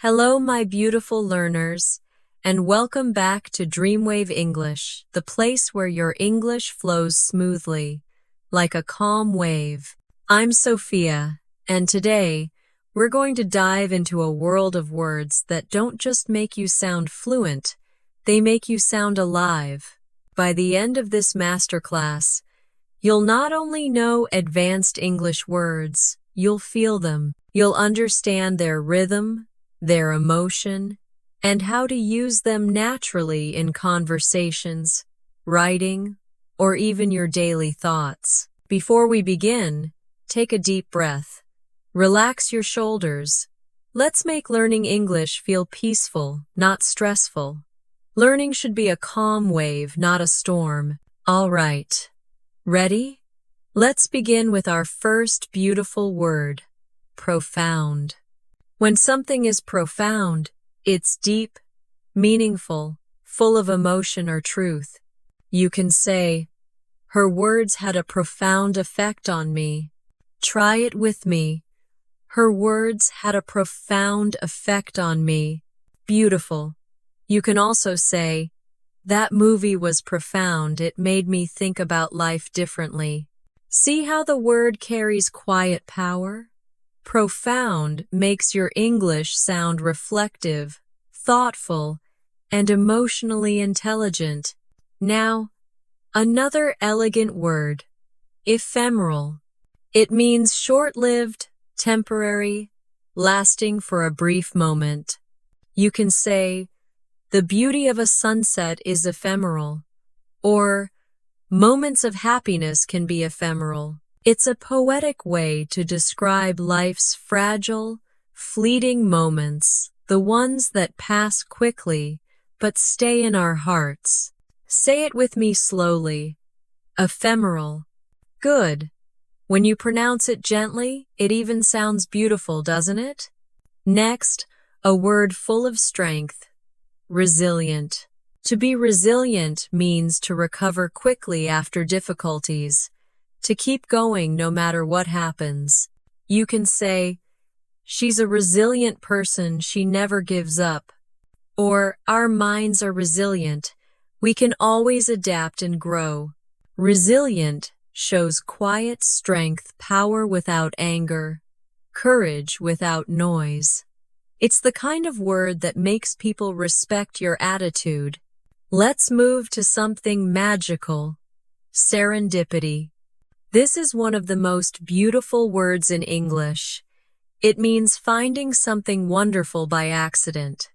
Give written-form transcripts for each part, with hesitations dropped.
Hello, my beautiful learners, and welcome back to DreamWave English, the place where your English flows smoothly, like a calm wave. I'm Sophia, and today, we're going to dive into a world of words that don't just make you sound fluent, they make you sound alive. By the end of this masterclass, you'll not only know advanced English words, you'll feel them. You'll understand their rhythm, their emotion, and how to use them naturally in conversations, writing, or even your daily thoughts. Before we begin, take a deep breath. Relax your shoulders. Let's make learning English feel peaceful, not stressful. Learning should be a calm wave, not a storm. All right. Ready? Let's begin with our first beautiful word, profound. When something is profound, it's deep, meaningful, full of emotion or truth. You can say, her words had a profound effect on me. Try it with me. Her words had a profound effect on me. Beautiful. You can also say, that movie was profound. It made me think about life differently. See how the word carries quiet power? Profound makes your English sound reflective, thoughtful, and emotionally intelligent. Now, another elegant word, ephemeral. It means short-lived, temporary, lasting for a brief moment. You can say, the beauty of a sunset is ephemeral, or moments of happiness can be ephemeral. It's a poetic way to describe life's fragile, fleeting moments, the ones that pass quickly but stay in our hearts. Say it with me slowly. Ephemeral. Good. When you pronounce it gently, it even sounds beautiful, doesn't it? Next, a word full of strength. Resilient. To be resilient means to recover quickly after difficulties. To keep going no matter what happens. You can say, she's a resilient person, she never gives up. Or, our minds are resilient, we can always adapt and grow. Resilient shows quiet strength, power without anger, courage without noise. It's the kind of word that makes people respect your attitude. Let's move to something magical. Serendipity. This is one of the most beautiful words in English. It means finding something wonderful by accident.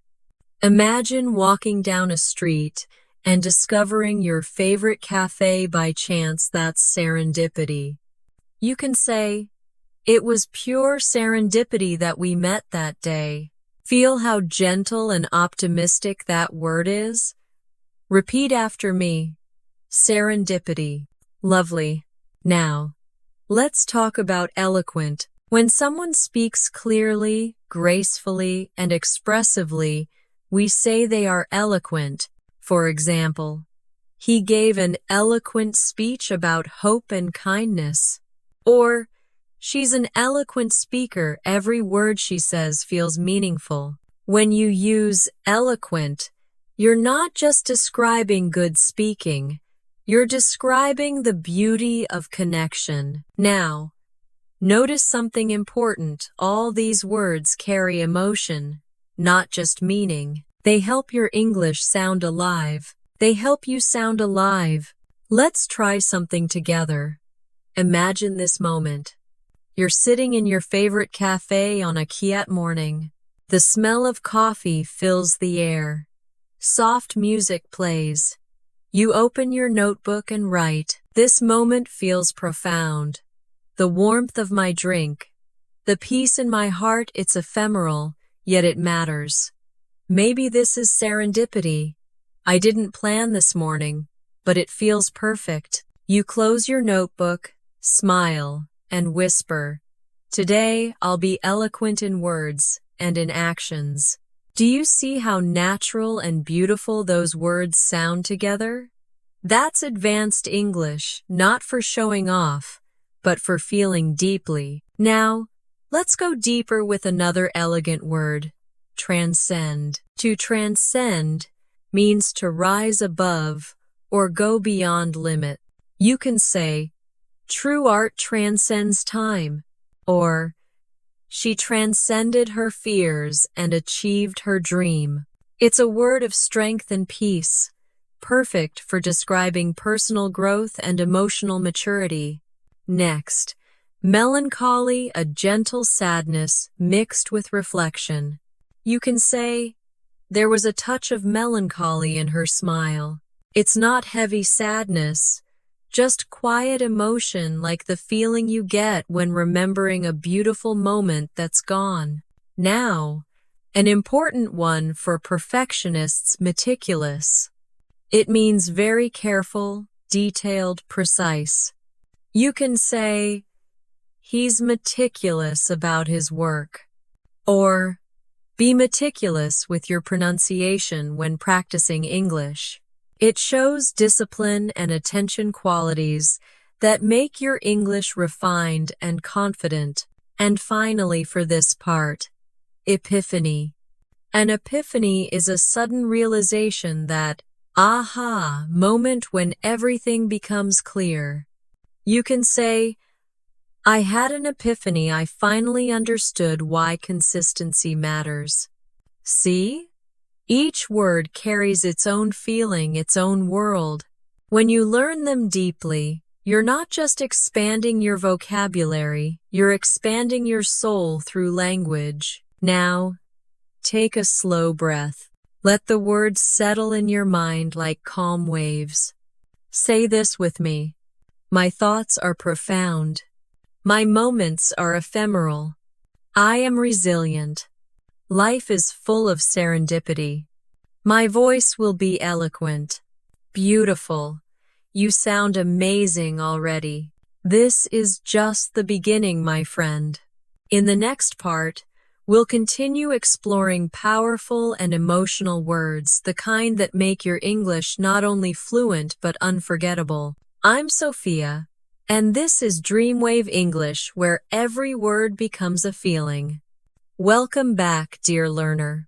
Imagine walking down a street and discovering your favorite cafe by chance. That's serendipity. You can say, it was pure serendipity that we met that day. Feel how gentle and optimistic that word is? Repeat after me. Serendipity. Lovely. Now, let's talk about eloquent. When someone speaks clearly, gracefully, and expressively, we say they are eloquent. For example, he gave an eloquent speech about hope and kindness. Or, she's an eloquent speaker. Every word she says feels meaningful. When you use eloquent, you're not just describing good speaking. You're describing the beauty of connection. Now, notice something important. All these words carry emotion, not just meaning. They help your English sound alive. They help you sound alive. Let's try something together. Imagine this moment. You're sitting in your favorite cafe on a quiet morning. The smell of coffee fills the air. Soft music plays. You open your notebook and write. This moment feels profound. The warmth of my drink. The peace in my heart, it's ephemeral, yet it matters. Maybe this is serendipity. I didn't plan this morning, but it feels perfect. You close your notebook, smile, and whisper, today I'll be eloquent in words and in actions. Do you see how natural and beautiful those words sound together? That's advanced English, not for showing off, but for feeling deeply. Now, let's go deeper with another elegant word, transcend. To transcend means to rise above or go beyond limit. You can say, true art transcends time, or she transcended her fears and achieved her dream. It's a word of strength and peace, perfect for describing personal growth and emotional maturity. Next, melancholy, a gentle sadness mixed with reflection. You can say, there was a touch of melancholy in her smile. It's not heavy sadness, just quiet emotion like the feeling you get when remembering a beautiful moment that's gone. Now, an important one for perfectionists, meticulous. It means very careful, detailed, precise. You can say, he's meticulous about his work. Or, be meticulous with your pronunciation when practicing English. It shows discipline and attention qualities that make your English refined and confident. And finally, for this part, epiphany. An epiphany is a sudden realization, that aha moment when everything becomes clear. You can say, I had an epiphany. I finally understood why consistency matters. See? Each word carries its own feeling, its own world. When you learn them deeply, you're not just expanding your vocabulary, you're expanding your soul through language. Now, take a slow breath. Let the words settle in your mind like calm waves. Say this with me. My thoughts are profound. My moments are ephemeral. I am resilient. Life is full of serendipity. My voice will be eloquent. Beautiful. You sound amazing already. This is just the beginning, my friend. In the next part, we'll continue exploring powerful and emotional words, the kind that make your English not only fluent but unforgettable. I'm Sophia, and this is DreamWave English, where every word becomes a feeling. Welcome back, dear learner.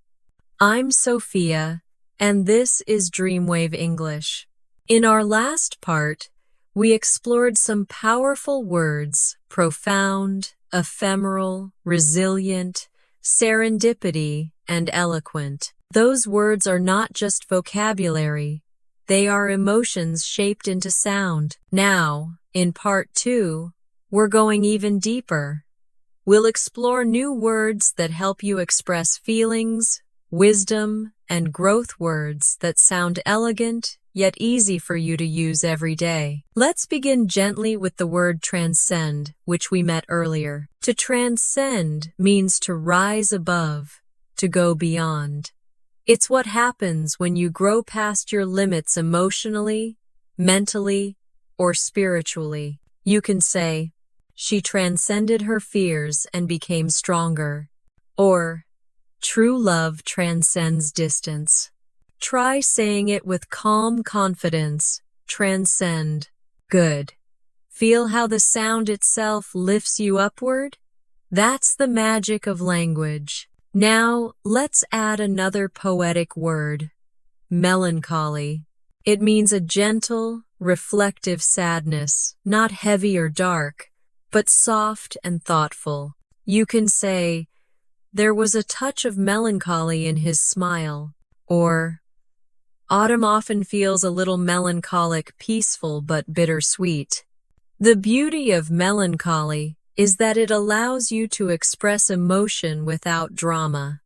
I'm Sophia, and this is DreamWave English. In our last part, we explored some powerful words: profound, ephemeral, resilient, serendipity, and eloquent. Those words are not just vocabulary. They are emotions shaped into sound. Now, in part 2, we're going even deeper. We'll explore new words that help you express feelings, wisdom, and growth, words that sound elegant, yet easy for you to use every day. Let's begin gently with the word transcend, which we met earlier. To transcend means to rise above, to go beyond. It's what happens when you grow past your limits emotionally, mentally, or spiritually. You can say, she transcended her fears and became stronger. Or, true love transcends distance. Try saying it with calm confidence. Transcend. Good. Feel how the sound itself lifts you upward? That's the magic of language. Now, let's add another poetic word. Melancholy. It means a gentle, reflective sadness, not heavy or dark, but soft and thoughtful. You can say, there was a touch of melancholy in his smile. Or, autumn often feels a little melancholic, peaceful but bittersweet. The beauty of melancholy is that it allows you to express emotion without drama.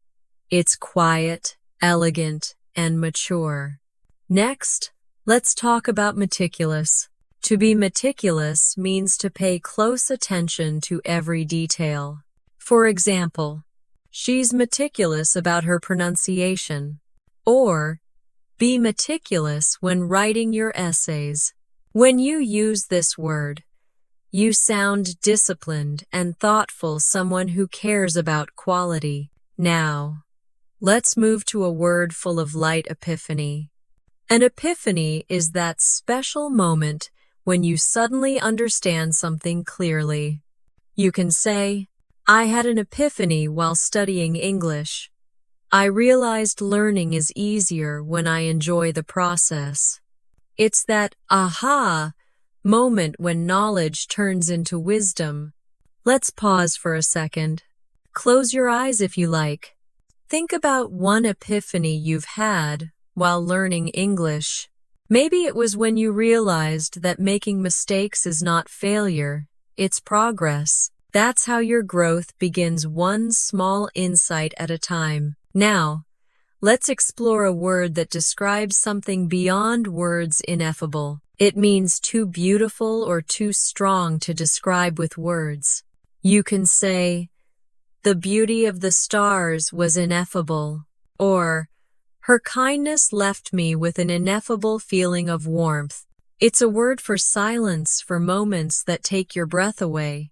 It's quiet, elegant, and mature. Next, let's talk about meticulous. To be meticulous means to pay close attention to every detail. For example, she's meticulous about her pronunciation. Or, be meticulous when writing your essays. When you use this word, you sound disciplined and thoughtful, someone who cares about quality. Now, let's move to a word full of light: epiphany. An epiphany is that special moment when you suddenly understand something clearly. You can say, I had an epiphany while studying English. I realized learning is easier when I enjoy the process. It's that aha moment when knowledge turns into wisdom. Let's pause for a second. Close your eyes if you like. Think about one epiphany you've had while learning English. Maybe it was when you realized that making mistakes is not failure, it's progress. That's how your growth begins, one small insight at a time. Now, let's explore a word that describes something beyond words, ineffable. It means too beautiful or too strong to describe with words. You can say, "The beauty of the stars was ineffable," or "Her kindness left me with an ineffable feeling of warmth." It's a word for silence, for moments that take your breath away.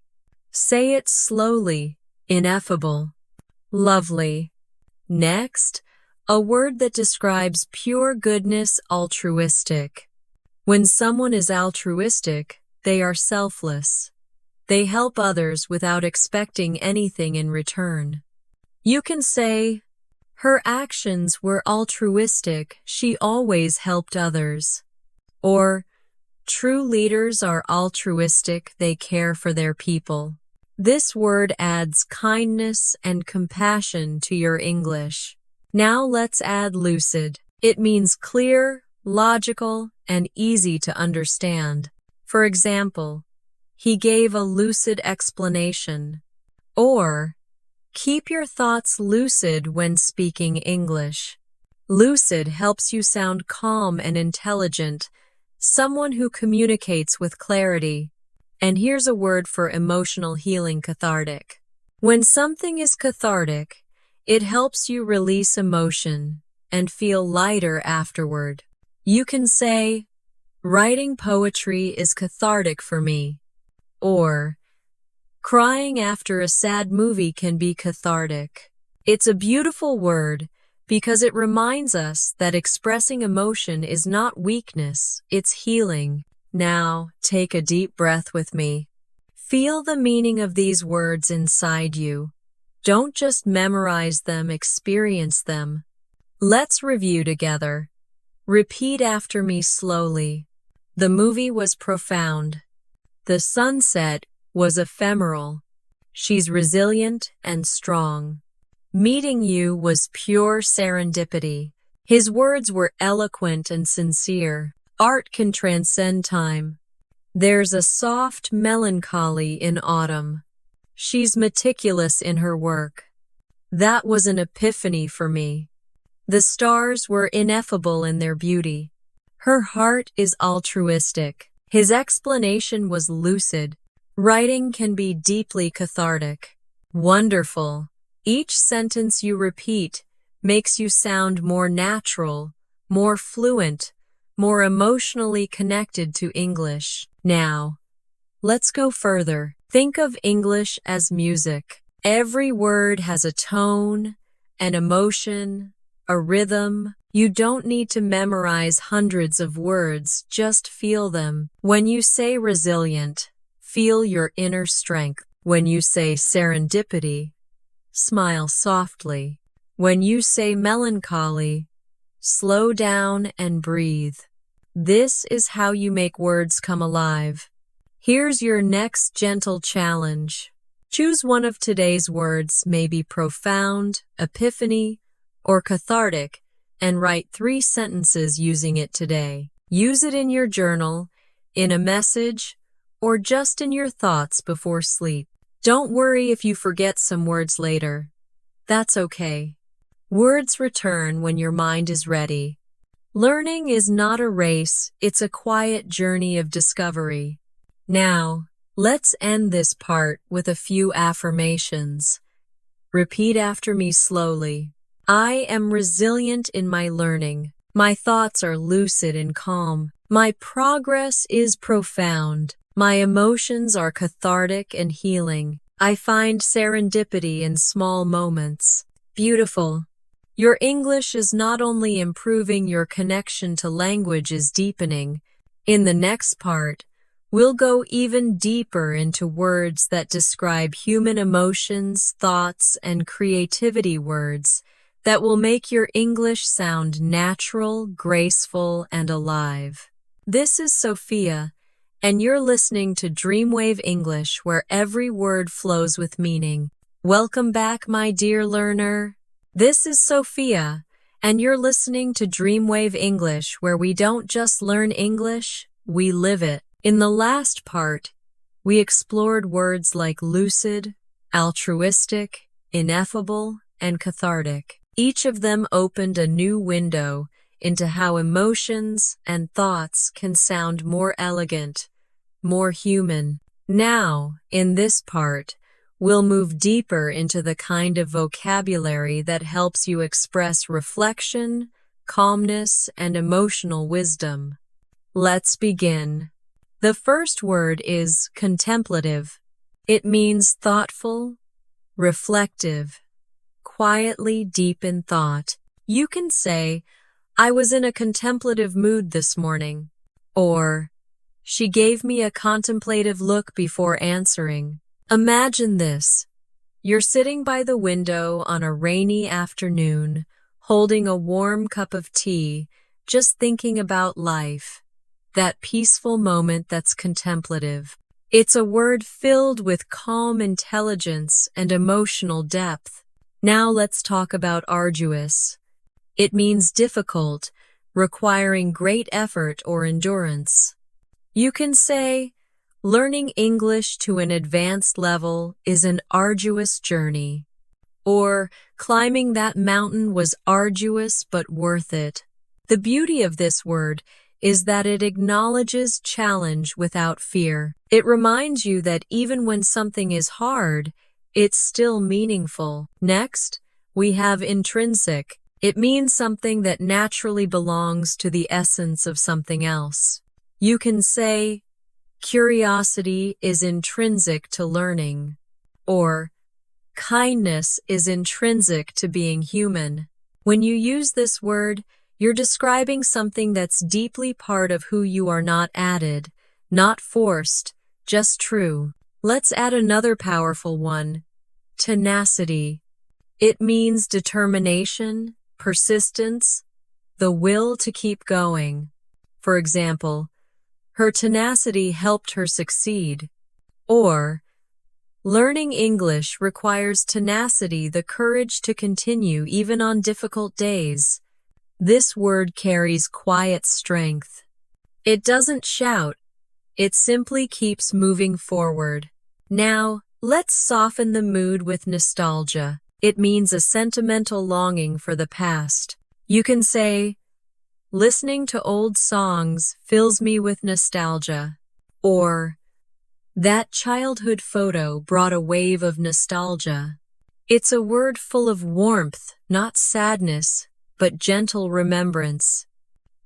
Say it slowly, ineffable. Lovely. Next, a word that describes pure goodness, altruistic. When someone is altruistic, they are selfless. They help others without expecting anything in return. You can say, "Her actions were altruistic, she always helped others." Or, "True leaders are altruistic, they care for their people." This word adds kindness and compassion to your English. Now let's add lucid. It means clear, logical, and easy to understand. For example, "He gave a lucid explanation." Or, "Keep your thoughts lucid when speaking English." Lucid helps you sound calm and intelligent, someone who communicates with clarity. And here's a word for emotional healing, cathartic. When something is cathartic, it helps you release emotion and feel lighter afterward. You can say, "Writing poetry is cathartic for me." Or, "Crying after a sad movie can be cathartic." It's a beautiful word because it reminds us that expressing emotion is not weakness, it's healing. Now, take a deep breath with me. Feel the meaning of these words inside you. Don't just memorize them, experience them. Let's review together. Repeat after me slowly. The movie was profound. The sunset was ephemeral. She's resilient and strong. Meeting you was pure serendipity. His words were eloquent and sincere. Art can transcend time. There's a soft melancholy in autumn. She's meticulous in her work. That was an epiphany for me. The stars were ineffable in their beauty. Her heart is altruistic. His explanation was lucid. Writing can be deeply cathartic. Wonderful. Each sentence you repeat makes you sound more natural, more fluent, more emotionally connected to English. Now, let's go further. Think of English as music. Every word has a tone, an emotion, a rhythm. You don't need to memorize hundreds of words, just feel them. When you say resilient, feel your inner strength. When you say serendipity, smile softly. When you say melancholy, slow down and breathe. This is how you make words come alive. Here's your next gentle challenge. Choose one of today's words, maybe profound, epiphany, or cathartic, and write 3 sentences using it today. Use it in your journal, in a message, or just in your thoughts before sleep. Don't worry if you forget some words later. That's okay. Words return when your mind is ready. Learning is not a race, it's a quiet journey of discovery. Now, let's end this part with a few affirmations. Repeat after me slowly. I am resilient in my learning. My thoughts are lucid and calm. My progress is profound. My emotions are cathartic and healing. I find serendipity in small moments. Beautiful. Your English is not only improving, your connection to language is deepening. In the next part, we'll go even deeper into words that describe human emotions, thoughts, and creativity, words that will make your English sound natural, graceful, and alive. This is Sophia, and you're listening to DreamWave English, where every word flows with meaning. Welcome back, my dear learner. This is Sophia, and you're listening to DreamWave English, where we don't just learn English, we live it. In the last part, we explored words like lucid, altruistic, ineffable, and cathartic. Each of them opened a new window into how emotions and thoughts can sound more elegant, more human. Now, in this part, we'll move deeper into the kind of vocabulary that helps you express reflection, calmness, and emotional wisdom. Let's begin. The first word is contemplative. It means thoughtful, reflective, quietly deep in thought. You can say, I was in a contemplative mood this morning, or she gave me a contemplative look before answering. Imagine this. You're sitting by the window on a rainy afternoon, holding a warm cup of tea, just thinking about life. That peaceful moment that's contemplative. It's a word filled with calm intelligence and emotional depth. Now let's talk about arduous. It means difficult, requiring great effort or endurance. You can say, learning English to an advanced level is an arduous journey. Or, climbing that mountain was arduous but worth it. The beauty of this word is that it acknowledges challenge without fear. It reminds you that even when something is hard, it's still meaningful. Next, we have intrinsic. It means something that naturally belongs to the essence of something else. You can say, curiosity is intrinsic to learning, or kindness is intrinsic to being human. When you use this word, you're describing something that's deeply part of who you are, not added, not forced, just true. Let's add another powerful one, tenacity. It means determination, persistence, the will to keep going. For example, her tenacity helped her succeed. Or, learning English requires tenacity, the courage to continue even on difficult days. This word carries quiet strength. It doesn't shout, it simply keeps moving forward. Now, let's soften the mood with nostalgia. It means a sentimental longing for the past. You can say, listening to old songs fills me with nostalgia. Or, that childhood photo brought a wave of nostalgia. It's a word full of warmth, not sadness, but gentle remembrance.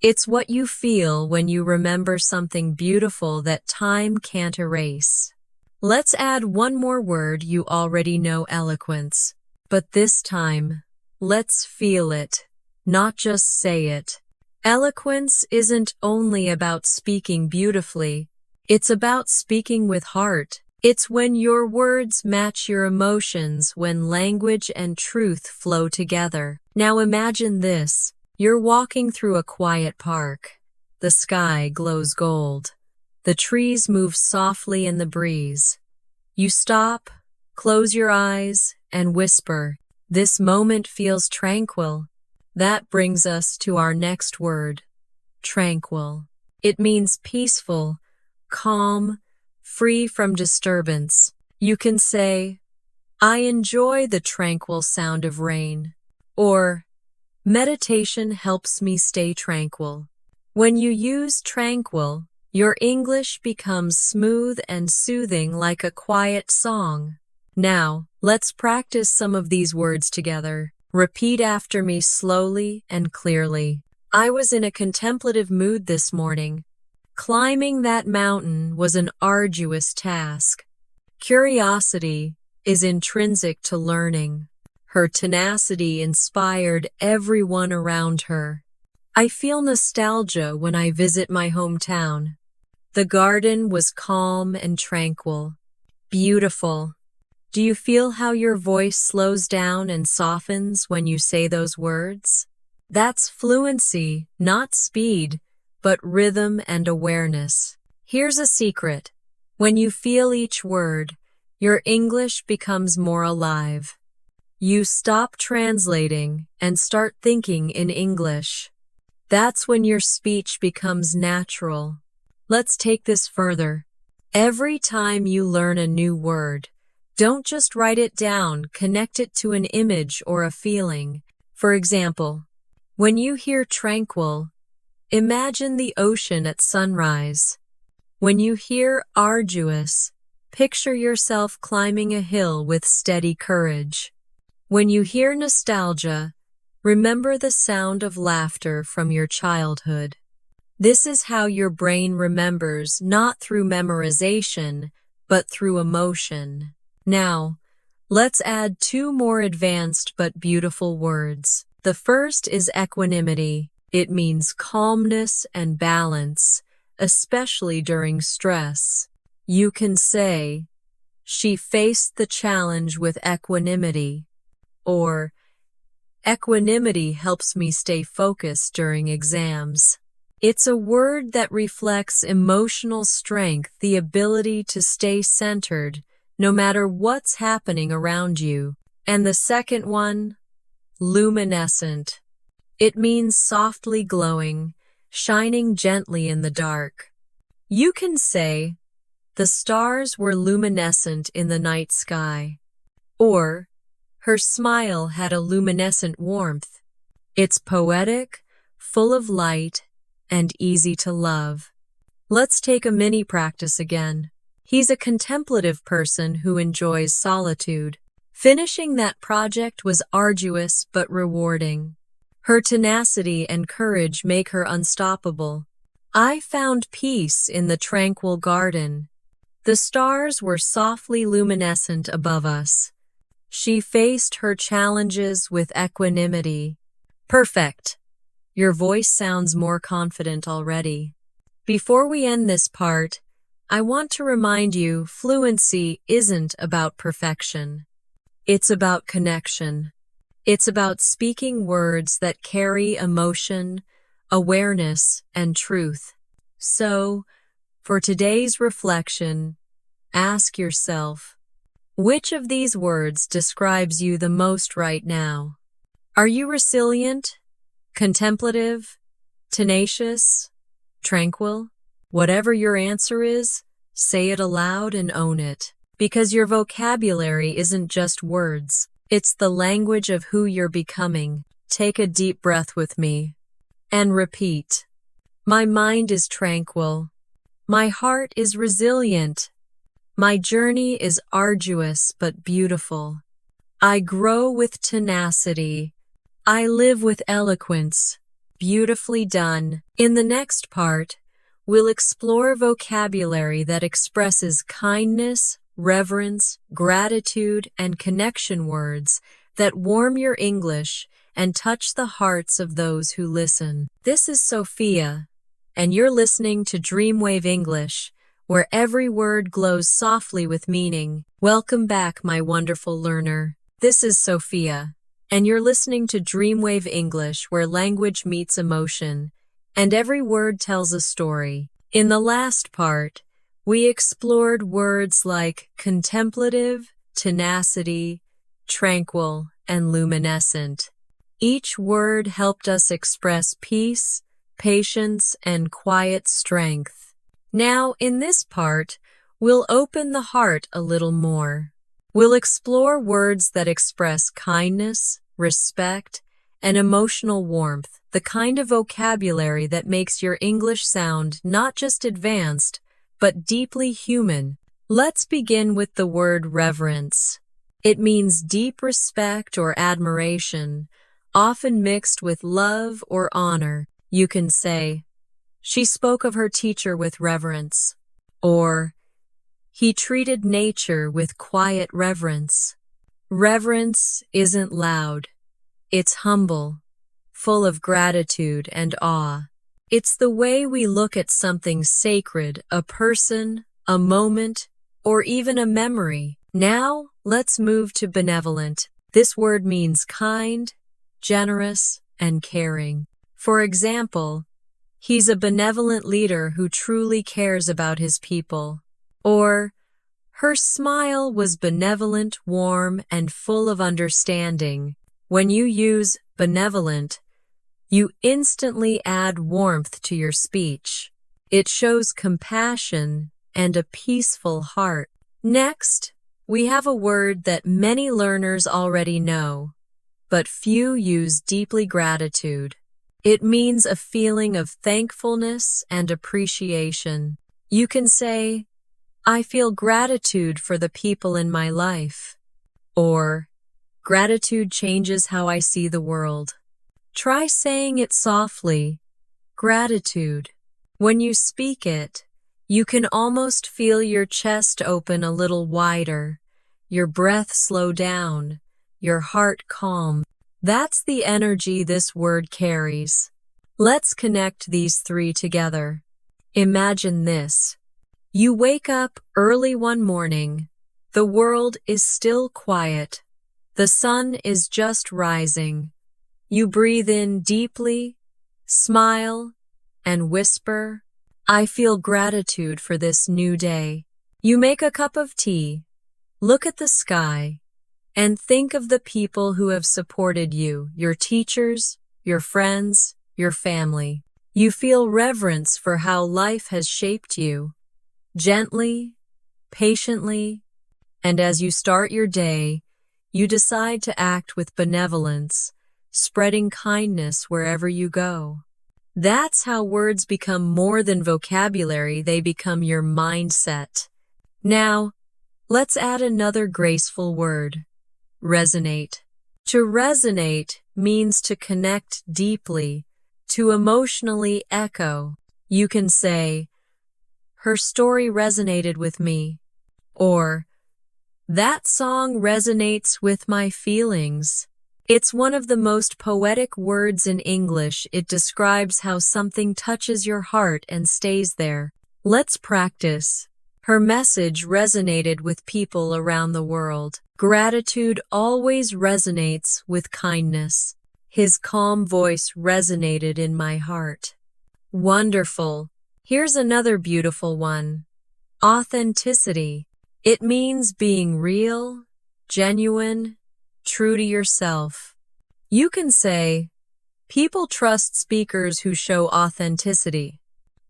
It's what you feel when you remember something beautiful that time can't erase. Let's add one more word. You already know, eloquence. But this time, let's feel it, not just say it. Eloquence isn't only about speaking beautifully, it's about speaking with heart. It's when your words match your emotions, when language and truth flow together. Now imagine this. You're walking through a quiet park. The sky glows gold. The trees move softly in the breeze. You stop, close your eyes, and whisper, this moment feels tranquil. That brings us to our next word, tranquil. It means peaceful, calm, free from disturbance. You can say, I enjoy the tranquil sound of rain. Or, meditation helps me stay tranquil. When you use tranquil, your English becomes smooth and soothing like a quiet song. Now, let's practice some of these words together. Repeat after me slowly and clearly. I was in a contemplative mood this morning. Climbing that mountain was an arduous task. Curiosity is intrinsic to learning. Her tenacity inspired everyone around her. I feel nostalgia when I visit my hometown. The garden was calm and tranquil. Beautiful. Do you feel how your voice slows down and softens when you say those words? That's fluency, not speed, but rhythm and awareness. Here's a secret. When you feel each word, your English becomes more alive. You stop translating and start thinking in English. That's when your speech becomes natural. Let's take this further. Every time you learn a new word, don't just write it down, connect it to an image or a feeling. For example, when you hear tranquil, imagine the ocean at sunrise. When you hear arduous, picture yourself climbing a hill with steady courage. When you hear nostalgia, remember the sound of laughter from your childhood. This is how your brain remembers, not through memorization, but through emotion. Now, let's add two more advanced but beautiful words. The first is equanimity. It means calmness and balance, especially during stress. You can say, "She faced the challenge with equanimity," or "Equanimity helps me stay focused during exams." It's a word that reflects emotional strength, the ability to stay centered no matter what's happening around you. And the second one, luminescent. It means softly glowing, shining gently in the dark. You can say, "The stars were luminescent in the night sky," or "Her smile had a luminescent warmth." It's poetic, full of light, and easy to love. Let's take a mini practice again. He's a contemplative person who enjoys solitude. Finishing that project was arduous but rewarding. Her tenacity and courage make her unstoppable. I found peace in the tranquil garden. The stars were softly luminescent above us. She faced her challenges with equanimity. Perfect. Your voice sounds more confident already. Before we end this part, I want to remind you, fluency isn't about perfection. It's about connection. It's about speaking words that carry emotion, awareness, and truth. So, for today's reflection, ask yourself, which of these words describes you the most right now? Are you resilient, contemplative, tenacious, tranquil? Whatever your answer is, say it aloud and own it. Because your vocabulary isn't just words, it's the language of who you're becoming. Take a deep breath with me and repeat. My mind is tranquil. My heart is resilient. My journey is arduous but beautiful. I grow with tenacity. I live with eloquence. Beautifully done. In the next part, we'll explore vocabulary that expresses kindness, reverence, gratitude, and connection words that warm your English and touch the hearts of those who listen. This is Sophia, and you're listening to DreamWave English, where every word glows softly with meaning. Welcome back, my wonderful learner. This is Sophia, and you're listening to DreamWave English, where language meets emotion, and every word tells a story. In the last part, we explored words like contemplative, tenacity, tranquil, and luminescent. Each word helped us express peace, patience, and quiet strength. Now, in this part, we'll open the heart a little more. We'll explore words that express kindness, respect, and emotional warmth, the kind of vocabulary that makes your English sound not just advanced, but deeply human. Let's begin with the word reverence. It means deep respect or admiration, often mixed with love or honor. You can say, "She spoke of her teacher with reverence," or "He treated nature with quiet reverence." Reverence isn't loud. It's humble, full of gratitude and awe. It's the way we look at something sacred, a person, a moment, or even a memory. Now, let's move to benevolent. This word means kind, generous, and caring. For example, he's a benevolent leader who truly cares about his people. Or, her smile was benevolent, warm, and full of understanding. When you use benevolent, you instantly add warmth to your speech. It shows compassion and a peaceful heart. Next, we have a word that many learners already know, but few use deeply: gratitude. It means a feeling of thankfulness and appreciation. You can say, I feel gratitude for the people in my life. Or, gratitude changes how I see the world. Try saying it softly. Gratitude. When you speak it, you can almost feel your chest open a little wider, your breath slow down, your heart calm. That's the energy this word carries. Let's connect these three together. Imagine this. You wake up early one morning. The world is still quiet. The sun is just rising. You breathe in deeply, smile, and whisper, I feel gratitude for this new day. You make a cup of tea, look at the sky, and think of the people who have supported you, your teachers, your friends, your family. You feel reverence for how life has shaped you, gently, patiently, and as you start your day, you decide to act with benevolence, spreading kindness wherever you go. That's how words become more than vocabulary, they become your mindset. Now, let's add another graceful word. Resonate. To resonate means to connect deeply, to emotionally echo. You can say, her story resonated with me, or that song resonates with my feelings. It's one of the most poetic words in English. It describes how something touches your heart and stays there. Let's practice. Her message resonated with people around the world. Gratitude always resonates with kindness. His calm voice resonated in my heart. Wonderful. Here's another beautiful one. Authenticity. It means being real, genuine, true to yourself. You can say, people trust speakers who show authenticity,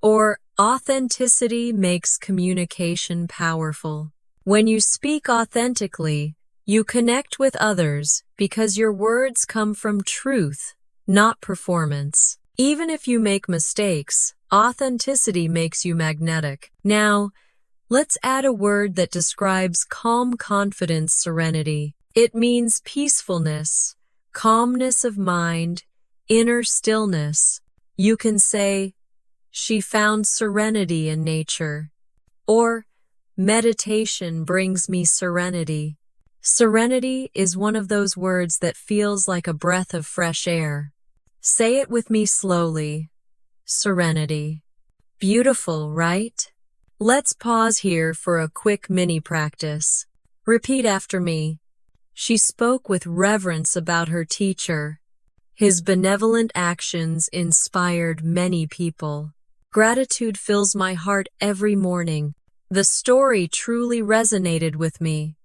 or authenticity makes communication powerful. When you speak authentically, you connect with others because your words come from truth, not performance. Even if you make mistakes, authenticity makes you magnetic. Now, let's add a word that describes calm confidence, serenity. It means peacefulness, calmness of mind, inner stillness. You can say, she found serenity in nature. Or, meditation brings me serenity. Serenity is one of those words that feels like a breath of fresh air. Say it with me slowly. Serenity. Beautiful, right? Let's pause here for a quick mini practice. Repeat after me. She spoke with reverence about her teacher. His benevolent actions inspired many people. Gratitude fills my heart every morning. The story truly resonated with me.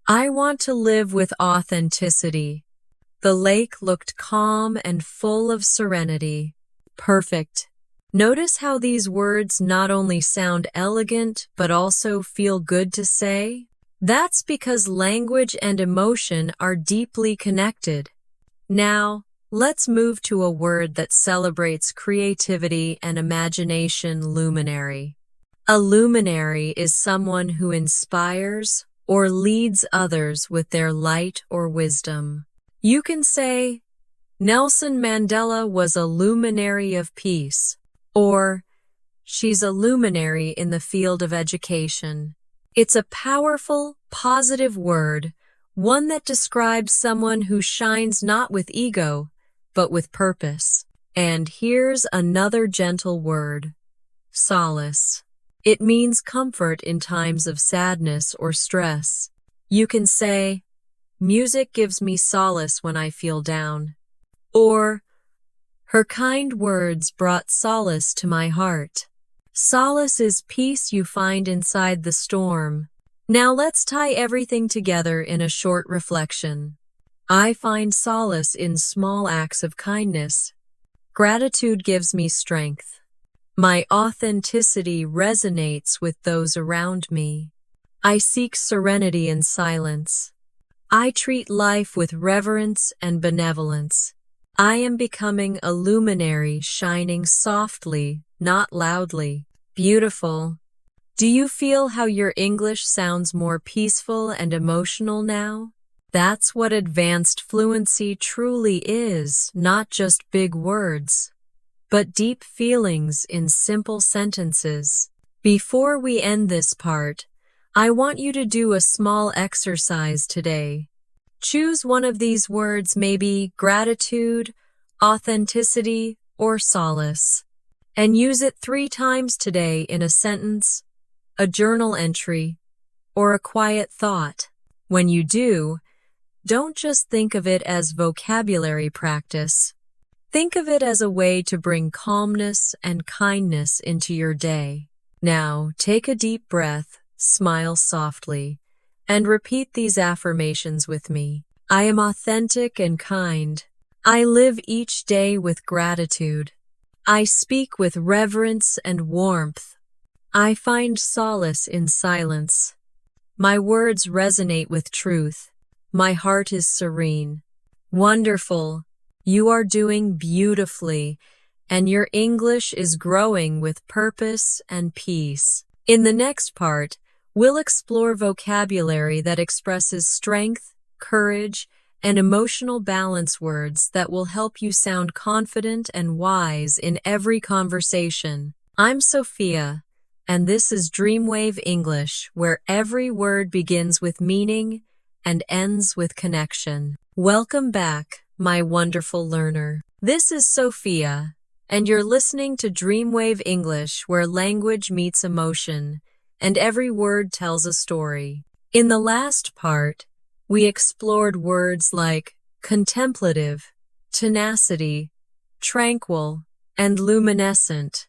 I want to live with authenticity. The lake looked calm and full of serenity. Perfect. Notice how these words not only sound elegant, but also feel good to say? That's because language and emotion are deeply connected. Now, let's move to a word that celebrates creativity and imagination: luminary. A luminary is someone who inspires or leads others with their light or wisdom. You can say, Nelson Mandela was a luminary of peace, or she's a luminary in the field of education. It's a powerful, positive word, one that describes someone who shines not with ego, but with purpose. And here's another gentle word: solace. It means comfort in times of sadness or stress. You can say, music gives me solace when I feel down. Or, her kind words brought solace to my heart. Solace is peace you find inside the storm. Now let's tie everything together in a short reflection. I find solace in small acts of kindness. Gratitude gives me strength. My authenticity resonates with those around me. I seek serenity in silence. I treat life with reverence and benevolence. I am becoming a luminary shining softly, not loudly. Beautiful. Do you feel how your English sounds more peaceful and emotional now? That's what advanced fluency truly is, not just big words, but deep feelings in simple sentences. Before we end this part, I want you to do a small exercise today. Choose one of these words, maybe gratitude, authenticity, or solace, and use it 3 times today in a sentence, a journal entry, or a quiet thought. When you do, don't just think of it as vocabulary practice. Think of it as a way to bring calmness and kindness into your day. Now, take a deep breath, smile softly, and repeat these affirmations with me. I am authentic and kind. I live each day with gratitude. I speak with reverence and warmth. I find solace in silence. My words resonate with truth. My heart is serene. Wonderful. You are doing beautifully, and your English is growing with purpose and peace. In the next part, we'll explore vocabulary that expresses strength, courage, and emotional balance words that will help you sound confident and wise in every conversation. I'm Sophia, and this is DreamWave English, where every word begins with meaning and ends with connection. Welcome back, my wonderful learner. This is Sophia, and you're listening to DreamWave English, where language meets emotion, and every word tells a story. In the last part, we explored words like contemplative, tenacity, tranquil, and luminescent.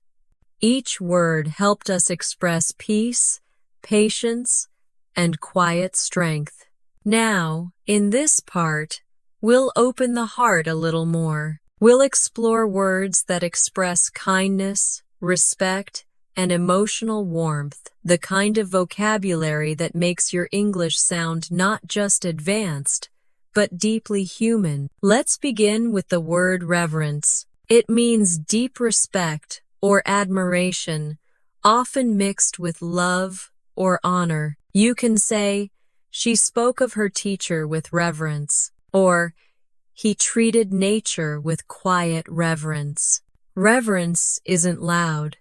Each word helped us express peace, patience, and quiet strength. Now, in this part, we'll open the heart a little more. We'll explore words that express kindness, respect, and emotional warmth, the kind of vocabulary that makes your English sound not just advanced, but deeply human. Let's begin with the word reverence. It means deep respect or admiration, often mixed with love or honor. You can say, she spoke of her teacher with reverence, or he treated nature with quiet reverence. Reverence isn't loud.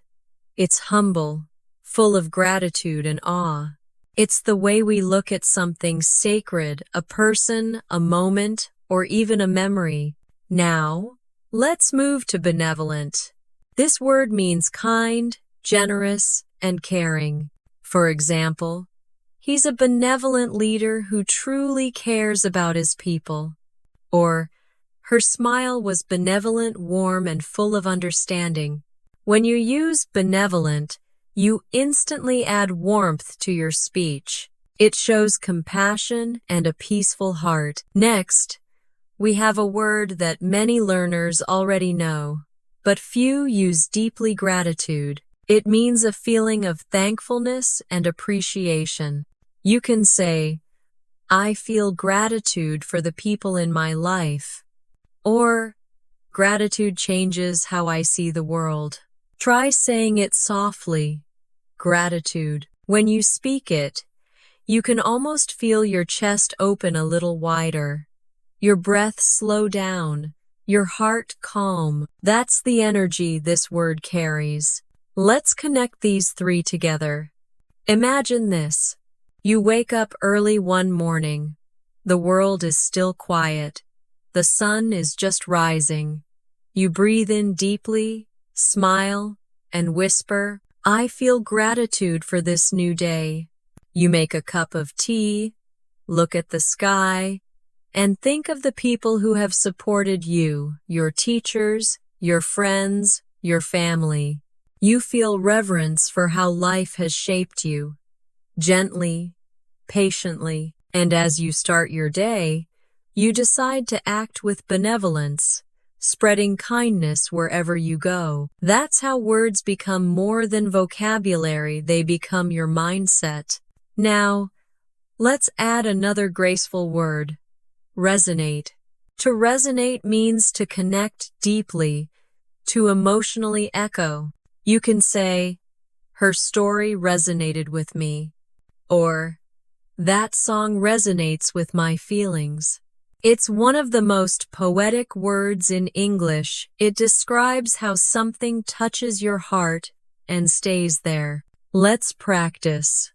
It's humble, full of gratitude and awe. It's the way we look at something sacred, a person, a moment, or even a memory. Now, let's move to benevolent. This word means kind, generous, and caring. For example, he's a benevolent leader who truly cares about his people. Or, her smile was benevolent, warm, and full of understanding. When you use benevolent, you instantly add warmth to your speech. It shows compassion and a peaceful heart. Next, we have a word that many learners already know, but few use deeply: gratitude. It means a feeling of thankfulness and appreciation. You can say, I feel gratitude for the people in my life, or gratitude changes how I see the world. Try saying it softly, gratitude. When you speak it, you can almost feel your chest open a little wider, your breath slow down, your heart calm. That's the energy this word carries. Let's connect these 3 together. Imagine this. You wake up early one morning. The world is still quiet. The sun is just rising. You breathe in deeply, smile, and whisper, I feel gratitude for this new day. You make a cup of tea, look at the sky, and think of the people who have supported you, your teachers, your friends, your family. You feel reverence for how life has shaped you, gently, patiently, and as you start your day, you decide to act with benevolence, spreading kindness wherever you go. That's how words become more than vocabulary, they become your mindset. Now, let's add another graceful word, resonate. To resonate means to connect deeply, to emotionally echo. You can say, her story resonated with me, or that song resonates with my feelings. It's one of the most poetic words in English. It describes how something touches your heart and stays there. Let's practice.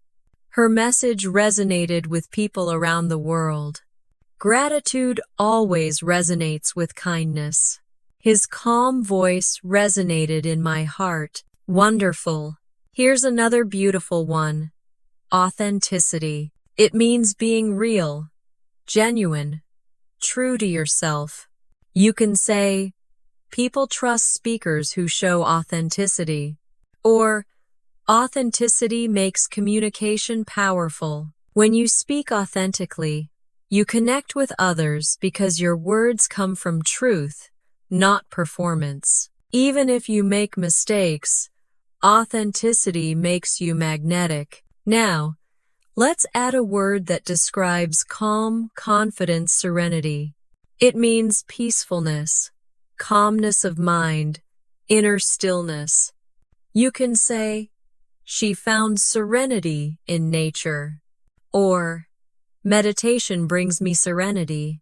Her message resonated with people around the world. Gratitude always resonates with kindness. His calm voice resonated in my heart. Wonderful. Here's another beautiful one. Authenticity. It means being real, genuine, true to yourself. You can say, people trust speakers who show authenticity, or authenticity makes communication powerful. When you speak authentically, you connect with others because your words come from truth, not performance. Even if you make mistakes, authenticity makes you magnetic. Now, let's add a word that describes calm, confidence, serenity. It means peacefulness, calmness of mind, inner stillness. You can say, she found serenity in nature, or meditation brings me serenity.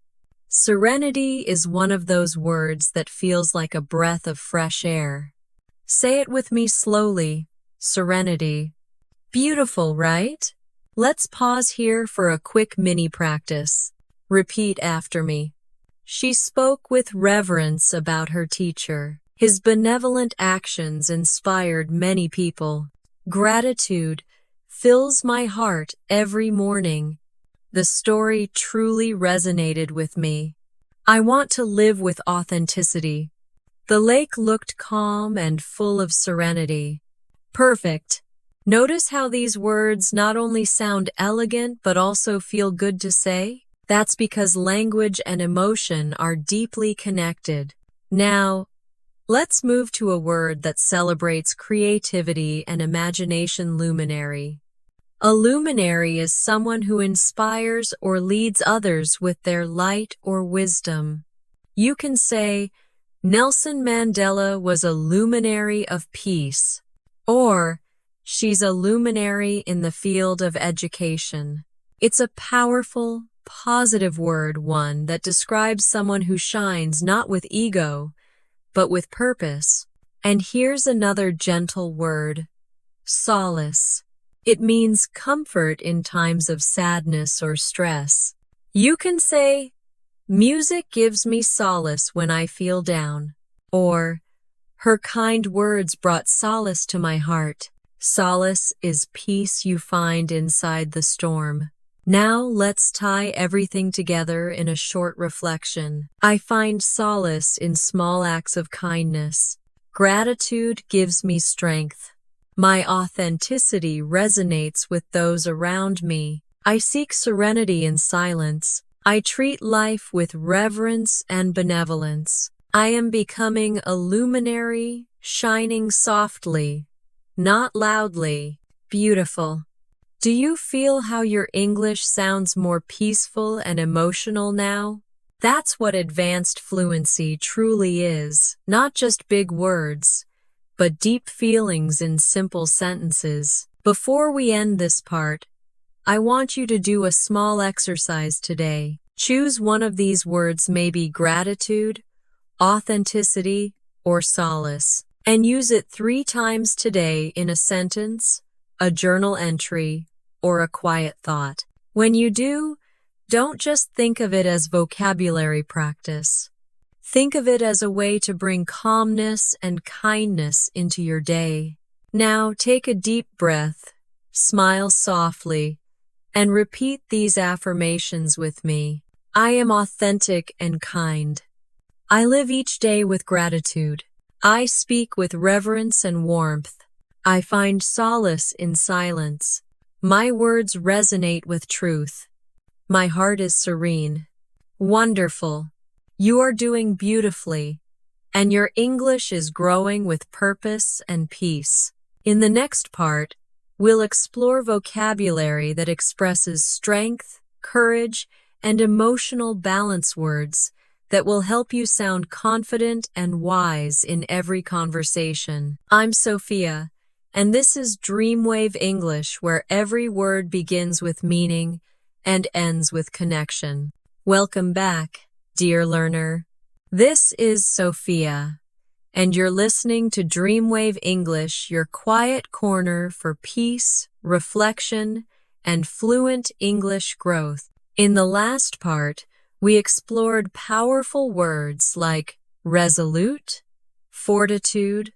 Serenity is one of those words that feels like a breath of fresh air. Say it with me slowly, serenity. Beautiful, right? Let's pause here for a quick mini practice. Repeat after me. She spoke with reverence about her teacher. His benevolent actions inspired many people. Gratitude fills my heart every morning. The story truly resonated with me. I want to live with authenticity. The lake looked calm and full of serenity. Perfect. Notice how these words not only sound elegant but also feel good to say? That's because language and emotion are deeply connected. Now, let's move to a word that celebrates creativity and imagination. Luminary. A luminary is someone who inspires or leads others with their light or wisdom. You can say, Nelson Mandela was a luminary of peace, or she's a luminary in the field of education. It's a powerful, positive word, one that describes someone who shines not with ego, but with purpose. And here's another gentle word, solace. It means comfort in times of sadness or stress. You can say, music gives me solace when I feel down, or her kind words brought solace to my heart. Solace is peace you find inside the storm. Now let's tie everything together in a short reflection. I find solace in small acts of kindness. Gratitude gives me strength. My authenticity resonates with those around me. I seek serenity in silence. I treat life with reverence and benevolence. I am becoming a luminary, shining softly, not loudly. Beautiful. Do you feel how your English sounds more peaceful and emotional now? That's what advanced fluency truly is. Not just big words, but deep feelings in simple sentences. Before we end this part, I want you to do a small exercise today. Choose one of these words, maybe gratitude, authenticity, or solace, and use it 3 times today in a sentence, a journal entry, or a quiet thought. When you do, don't just think of it as vocabulary practice. Think of it as a way to bring calmness and kindness into your day. Now take a deep breath, smile softly, and repeat these affirmations with me. I am authentic and kind. I live each day with gratitude. I speak with reverence and warmth. I find solace in silence. My words resonate with truth. My heart is serene. Wonderful. You are doing beautifully, and your English is growing with purpose and peace. In the next part, we'll explore vocabulary that expresses strength, courage, and emotional balance words that will help you sound confident and wise in every conversation. I'm Sophia, and this is DreamWave English, where every word begins with meaning and ends with connection. Welcome back, dear learner. This is Sophia, and you're listening to DreamWave English, your quiet corner for peace, reflection, and fluent English growth. In the last part, we explored powerful words like resolute, fortitude,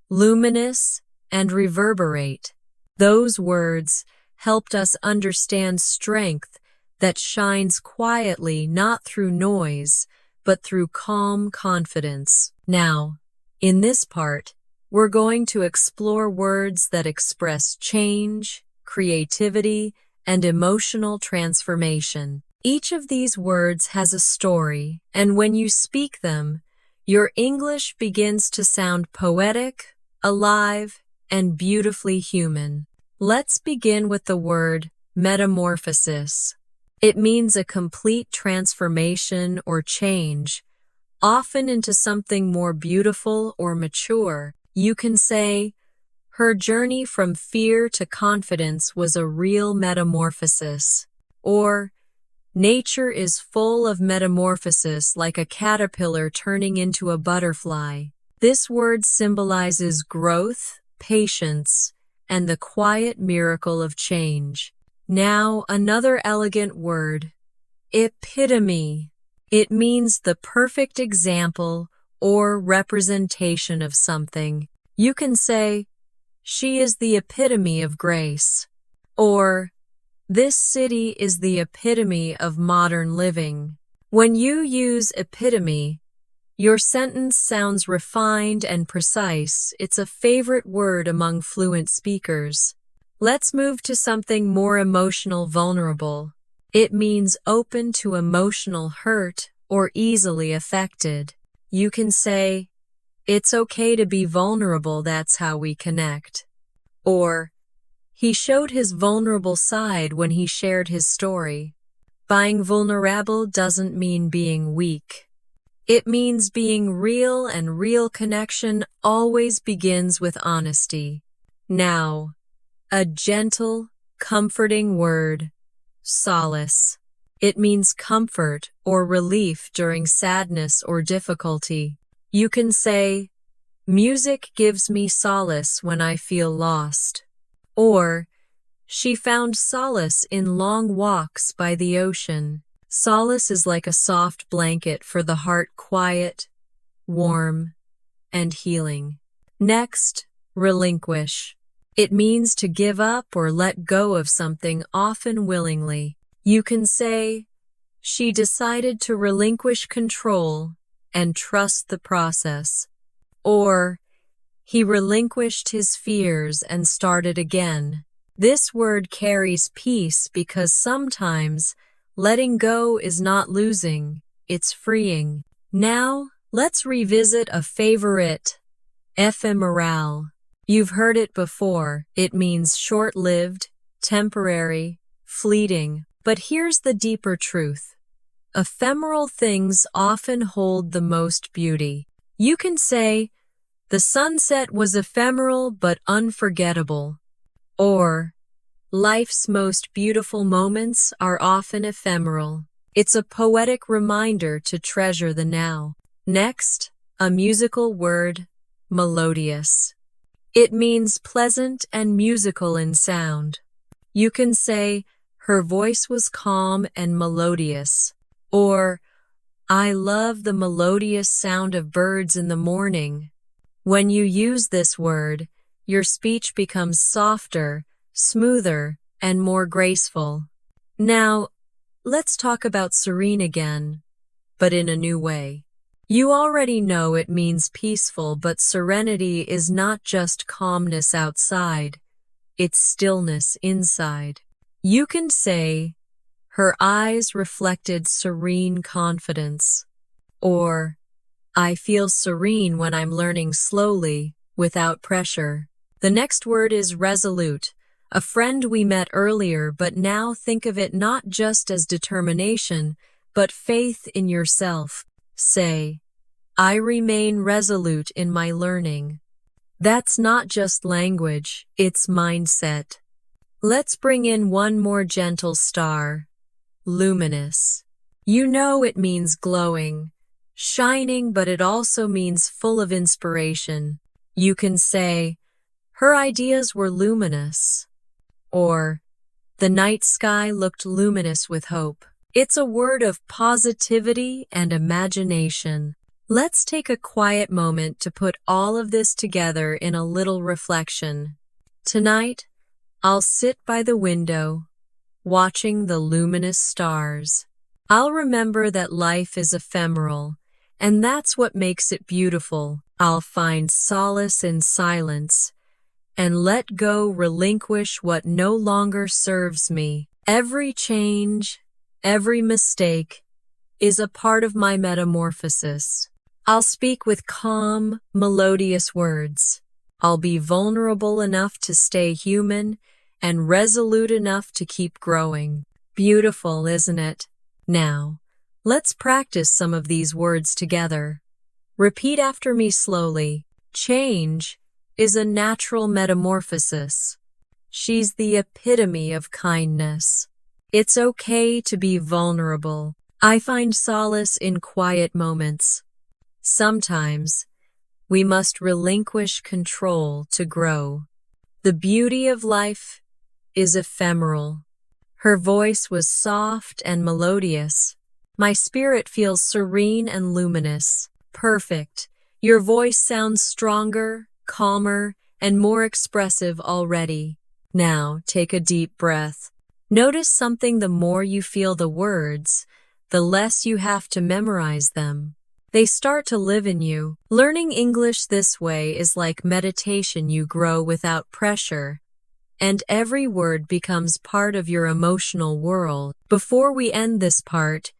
luminous, and reverberate. Those words helped us understand strength that shines quietly, not through noise, but through calm confidence. Now, in this part, we're going to explore words that express change, creativity, and emotional transformation. Each of these words has a story, and when you speak them, your English begins to sound poetic, alive, and beautifully human. Let's begin with the word metamorphosis. It means a complete transformation or change, often into something more beautiful or mature. You can say, her journey from fear to confidence was a real metamorphosis, or nature is full of metamorphosis, like a caterpillar turning into a butterfly. This word symbolizes growth, patience, and the quiet miracle of change. Now, another elegant word, epitome. It means the perfect example or representation of something. You can say, she is the epitome of grace, or this city is the epitome of modern living. When you use epitome, your sentence sounds refined and precise. It's a favorite word among fluent speakers. Let's move to something more emotional, vulnerable. It means open to emotional hurt or easily affected. You can say, it's okay to be vulnerable, that's how we connect. Or, he showed his vulnerable side when he shared his story. Being vulnerable doesn't mean being weak. It means being real, and real connection always begins with honesty. Now, a gentle, comforting word, solace. It means comfort or relief during sadness or difficulty. You can say, music gives me solace when I feel lost. Or, she found solace in long walks by the ocean. Solace is like a soft blanket for the heart, quiet, warm, and healing. Next, relinquish. It means to give up or let go of something, often willingly. You can say, she decided to relinquish control and trust the process. Or, he relinquished his fears and started again. This word carries peace because sometimes letting go is not losing, it's freeing. Now, let's revisit a favorite, ephemeral. You've heard it before. It means short-lived, temporary, fleeting. But here's the deeper truth. Ephemeral things often hold the most beauty. You can say, the sunset was ephemeral but unforgettable. Or, life's most beautiful moments are often ephemeral. It's a poetic reminder to treasure the now. Next, a musical word, melodious. It means pleasant and musical in sound. You can say, her voice was calm and melodious. Or, I love the melodious sound of birds in the morning. When you use this word, your speech becomes softer, smoother, and more graceful. Now, let's talk about serene again, but in a new way. You already know it means peaceful, but serenity is not just calmness outside, it's stillness inside. You can say, her eyes reflected serene confidence, or I feel serene when I'm learning slowly, without pressure. The next word is resolute, a friend we met earlier, but now think of it not just as determination, but faith in yourself. Say, I remain resolute in my learning. That's not just language, it's mindset. Let's bring in one more gentle star, luminous. You know it means glowing, shining, but it also means full of inspiration. You can say, her ideas were luminous, or the night sky looked luminous with hope. It's a word of positivity and imagination. Let's take a quiet moment to put all of this together in a little reflection. Tonight, I'll sit by the window, watching the luminous stars. I'll remember that life is ephemeral, and that's what makes it beautiful. I'll find solace in silence, and let go, relinquish what no longer serves me. Every change, every mistake, is a part of my metamorphosis. I'll speak with calm, melodious words. I'll be vulnerable enough to stay human and resolute enough to keep growing. Beautiful, isn't it? Now, let's practice some of these words together. Repeat after me slowly. Change is a natural metamorphosis. She's the epitome of kindness. It's okay to be vulnerable. I find solace in quiet moments. Sometimes, we must relinquish control to grow. The beauty of life is ephemeral. Her voice was soft and melodious. My spirit feels serene and luminous. Perfect. Your voice sounds stronger, calmer, and more expressive already. Now, take a deep breath. Notice something: the more you feel the words, the less you have to memorize them. They start to live in you. Learning English this way is like meditation. You grow without pressure, and every word becomes part of your emotional world. Before we end this part,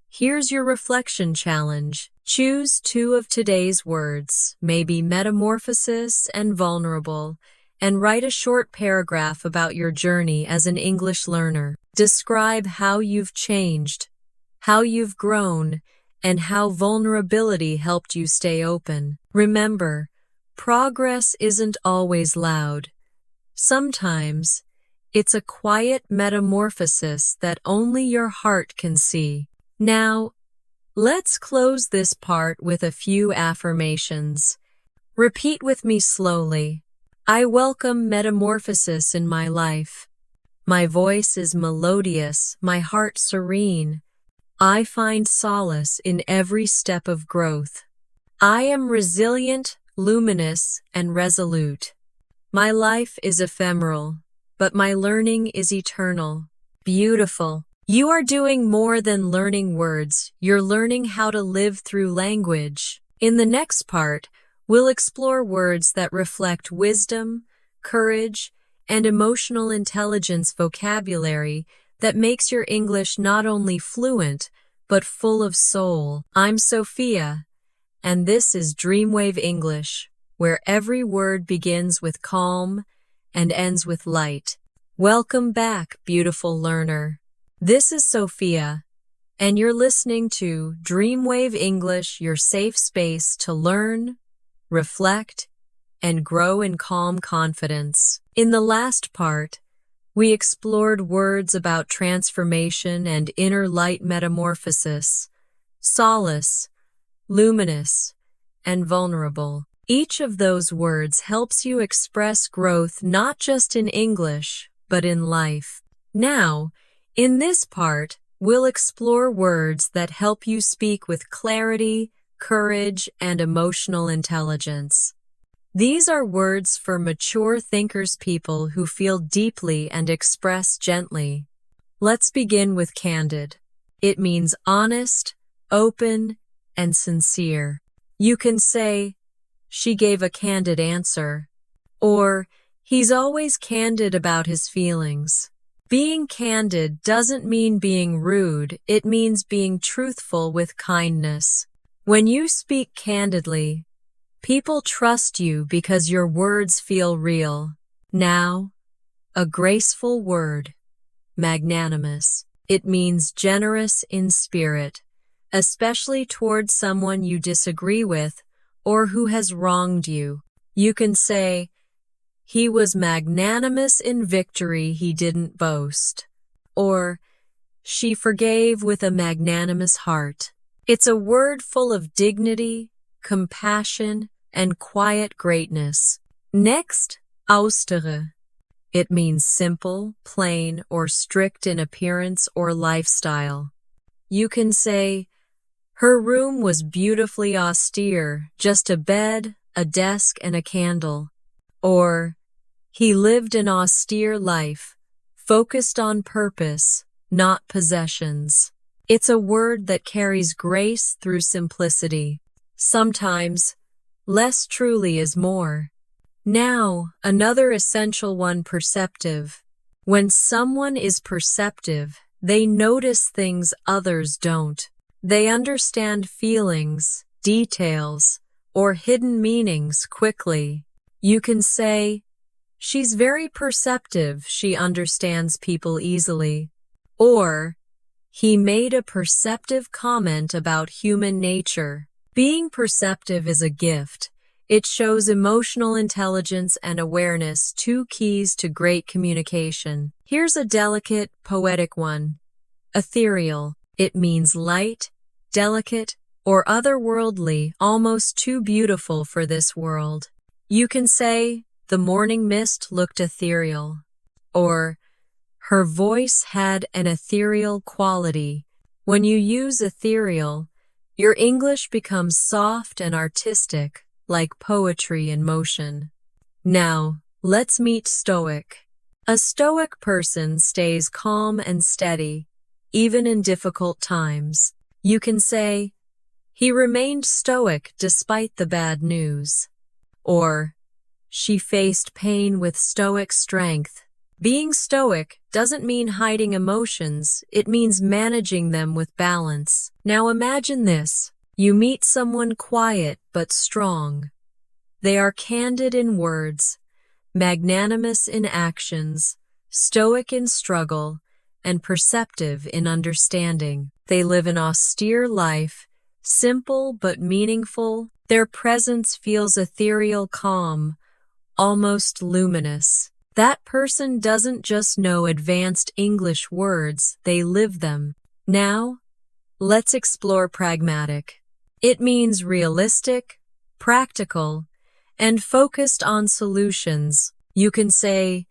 here's your reflection challenge. Choose 2 of today's words, maybe metamorphosis and vulnerable, and write a short paragraph about your journey as an English learner. Describe how you've changed, how you've grown, and how vulnerability helped you stay open. Remember, progress isn't always loud. Sometimes, it's a quiet metamorphosis that only your heart can see. Now, let's close this part with a few affirmations. Repeat with me slowly. I welcome metamorphosis in my life. My voice is melodious, my heart serene. I find solace in every step of growth. I am resilient, luminous, and resolute. My life is ephemeral, but my learning is eternal. Beautiful. You are doing more than learning words. You're learning how to live through language. In the next part, we'll explore words that reflect wisdom, courage, and emotional intelligence, vocabulary that makes your English not only fluent, but full of soul. I'm Sophia, and this is DreamWave English, where every word begins with calm and ends with light. Welcome back, beautiful learner. This is Sophia, and you're listening to DreamWave English, your safe space to learn, reflect, and grow in calm confidence. In the last part, we explored words about transformation and inner light metamorphosis, solace, luminous, and vulnerable. Each of those words helps you express growth not just in English, but in life. Now, in this part, we'll explore words that help you speak with clarity, courage, and emotional intelligence. These are words for mature thinkers, people who feel deeply and express gently. Let's begin with candid. It means honest, open, and sincere. You can say, she gave a candid answer, or he's always candid about his feelings. Being candid doesn't mean being rude, it means being truthful with kindness. When you speak candidly, people trust you because your words feel real. Now, a graceful word, magnanimous. It means generous in spirit, especially towards someone you disagree with or who has wronged you. You can say, he was magnanimous in victory, he didn't boast. Or, she forgave with a magnanimous heart. It's a word full of dignity, compassion, and quiet greatness. Next, austere. It means simple, plain, or strict in appearance or lifestyle. You can say, her room was beautifully austere, just a bed, a desk, and a candle. Or, he lived an austere life, focused on purpose, not possessions. It's a word that carries grace through simplicity. Sometimes, less truly is more. Now, another essential one, perceptive. When someone is perceptive, they notice things others don't. They understand feelings, details, or hidden meanings quickly. You can say, she's very perceptive, she understands people easily. Or, he made a perceptive comment about human nature. Being perceptive is a gift. It shows emotional intelligence and awareness, two keys to great communication. Here's a delicate, poetic one. Ethereal. It means light, delicate, or otherworldly, almost too beautiful for this world. You can say, the morning mist looked ethereal. Or, her voice had an ethereal quality. When you use ethereal, your English becomes soft and artistic, like poetry in motion. Now, let's meet stoic. A stoic person stays calm and steady, even in difficult times. You can say, he remained stoic despite the bad news. Or, she faced pain with stoic strength. Being stoic doesn't mean hiding emotions, it means managing them with balance. Now imagine this. You meet someone quiet but strong. They are candid in words, magnanimous in actions, stoic in struggle, and perceptive in understanding. They live an austere life, simple but meaningful. Their presence feels ethereal, calm, almost luminous. That person doesn't just know advanced English words, they live them. Now, let's explore pragmatic. It means realistic, practical, and focused on solutions. You can say,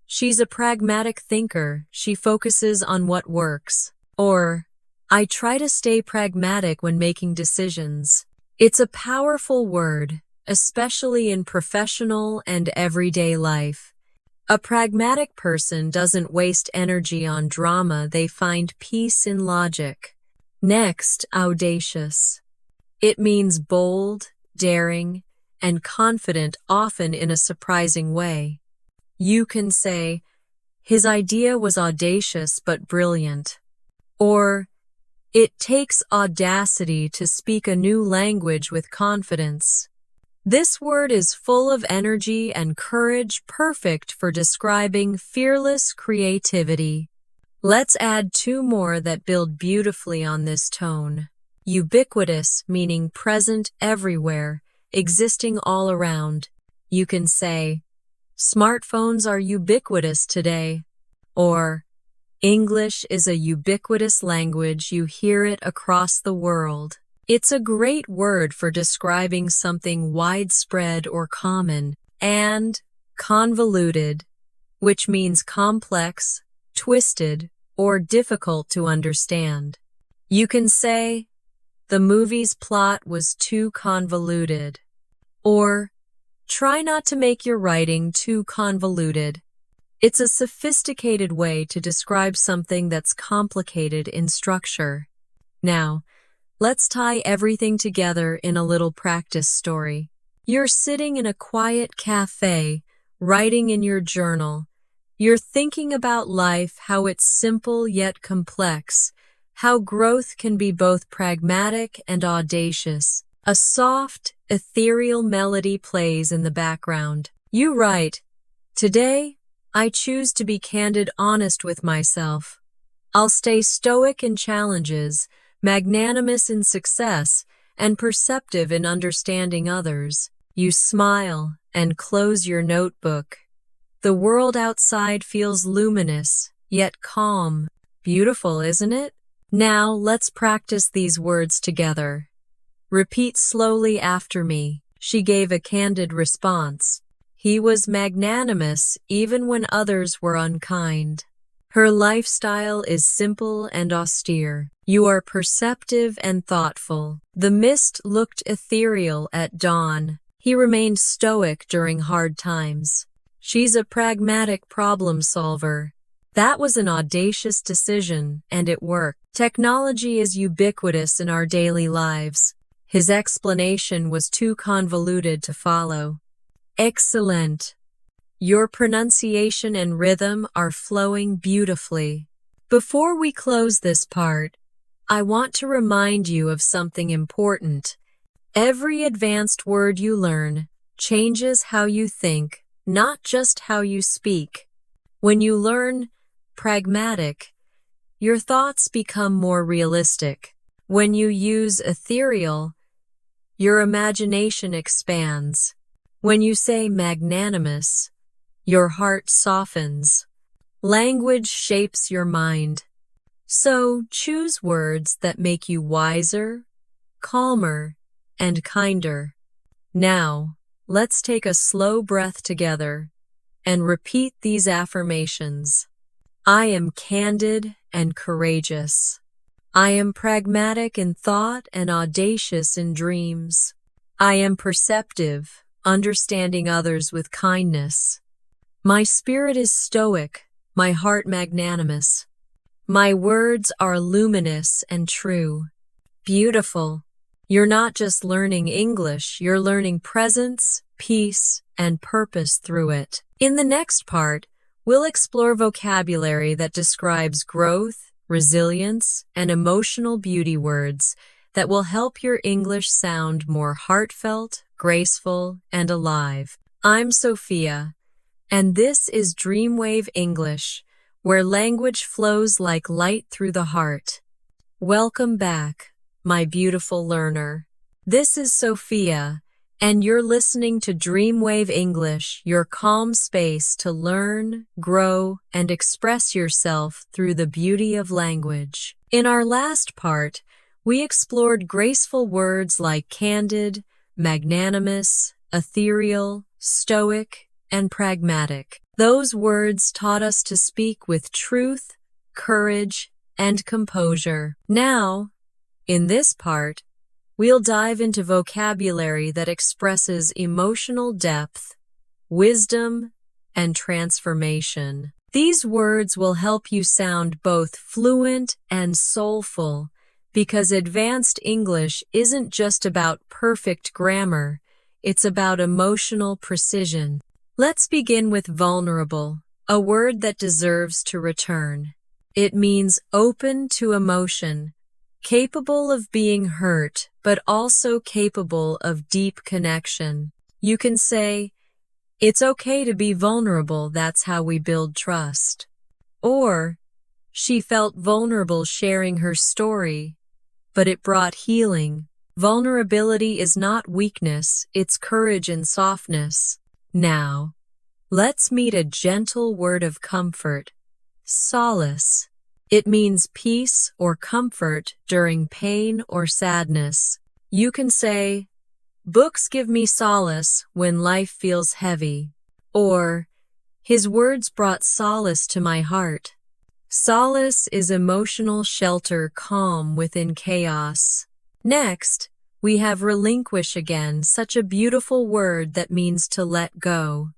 she's a pragmatic thinker, she focuses on what works. Or, I try to stay pragmatic when making decisions. It's a powerful word, especially in professional and everyday life. A pragmatic person doesn't waste energy on drama, they find peace in logic. Next, audacious. It means bold, daring, and confident, often in a surprising way. You can say, his idea was audacious but brilliant. Or, it takes audacity to speak a new language with confidence. This word is full of energy and courage, perfect for describing fearless creativity. Let's add two more that build beautifully on this tone. Ubiquitous, meaning present everywhere, existing all around. You can say, smartphones are ubiquitous today. Or, English is a ubiquitous language, you hear it across the world. It's a great word for describing something widespread or common. And convoluted, which means complex, twisted, or difficult to understand. You can say, the movie's plot was too convoluted. Or, try not to make your writing too convoluted. It's a sophisticated way to describe something that's complicated in structure. Now, let's tie everything together in a little practice story. You're sitting in a quiet cafe, writing in your journal. You're thinking about life, how it's simple yet complex, how growth can be both pragmatic and audacious. A soft, ethereal melody plays in the background. You write, "Today, I choose to be candid, honest with myself. I'll stay stoic in challenges, magnanimous in success, and perceptive in understanding others." You smile and close your notebook. The world outside feels luminous, yet calm. Beautiful, isn't it? Now, let's practice these words together. Repeat slowly after me. She gave a candid response. He was magnanimous even when others were unkind. Her lifestyle is simple and austere. You are perceptive and thoughtful. The mist looked ethereal at dawn. He remained stoic during hard times. She's a pragmatic problem solver. That was an audacious decision, and it worked. Technology is ubiquitous in our daily lives. His explanation was too convoluted to follow. Excellent. Your pronunciation and rhythm are flowing beautifully. Before we close this part, I want to remind you of something important. Every advanced word you learn changes how you think, not just how you speak. When you learn pragmatic, your thoughts become more realistic. When you use ethereal, your imagination expands. When you say magnanimous, your heart softens. Language shapes your mind. So choose words that make you wiser, calmer, and kinder. Now, let's take a slow breath together and repeat these affirmations. I am candid and courageous. I am pragmatic in thought and audacious in dreams. I am perceptive, understanding others with kindness. My spirit is stoic, my heart magnanimous. My words are luminous and true. Beautiful. You're not just learning English, you're learning presence, peace, and purpose through it. In the next part, we'll explore vocabulary that describes growth, resilience, and emotional beauty words that will help your English sound more heartfelt, graceful, and alive. I'm Sophia, and this is DreamWave English, where language flows like light through the heart. Welcome back, my beautiful learner. This is Sophia, and you're listening to DreamWave English, your calm space to learn, grow, and express yourself through the beauty of language. In our last part, we explored graceful words like candid, magnanimous, ethereal, stoic, and pragmatic. Those words taught us to speak with truth, courage, and composure. Now, in this part, we'll dive into vocabulary that expresses emotional depth, wisdom, and transformation. These words will help you sound both fluent and soulful, because advanced English isn't just about perfect grammar, it's about emotional precision. Let's begin with vulnerable, a word that deserves to return. It means open to emotion, capable of being hurt, but also capable of deep connection. You can say, "It's okay to be vulnerable, that's how we build trust." Or, "She felt vulnerable sharing her story, but it brought healing." Vulnerability is not weakness, it's courage and softness. Now, let's meet a gentle word of comfort. Solace. It means peace or comfort during pain or sadness. You can say, "Books give me solace when life feels heavy." Or, "His words brought solace to my heart." Solace is emotional shelter, calm within chaos. Next, we have relinquish again, such a beautiful word that means to let go,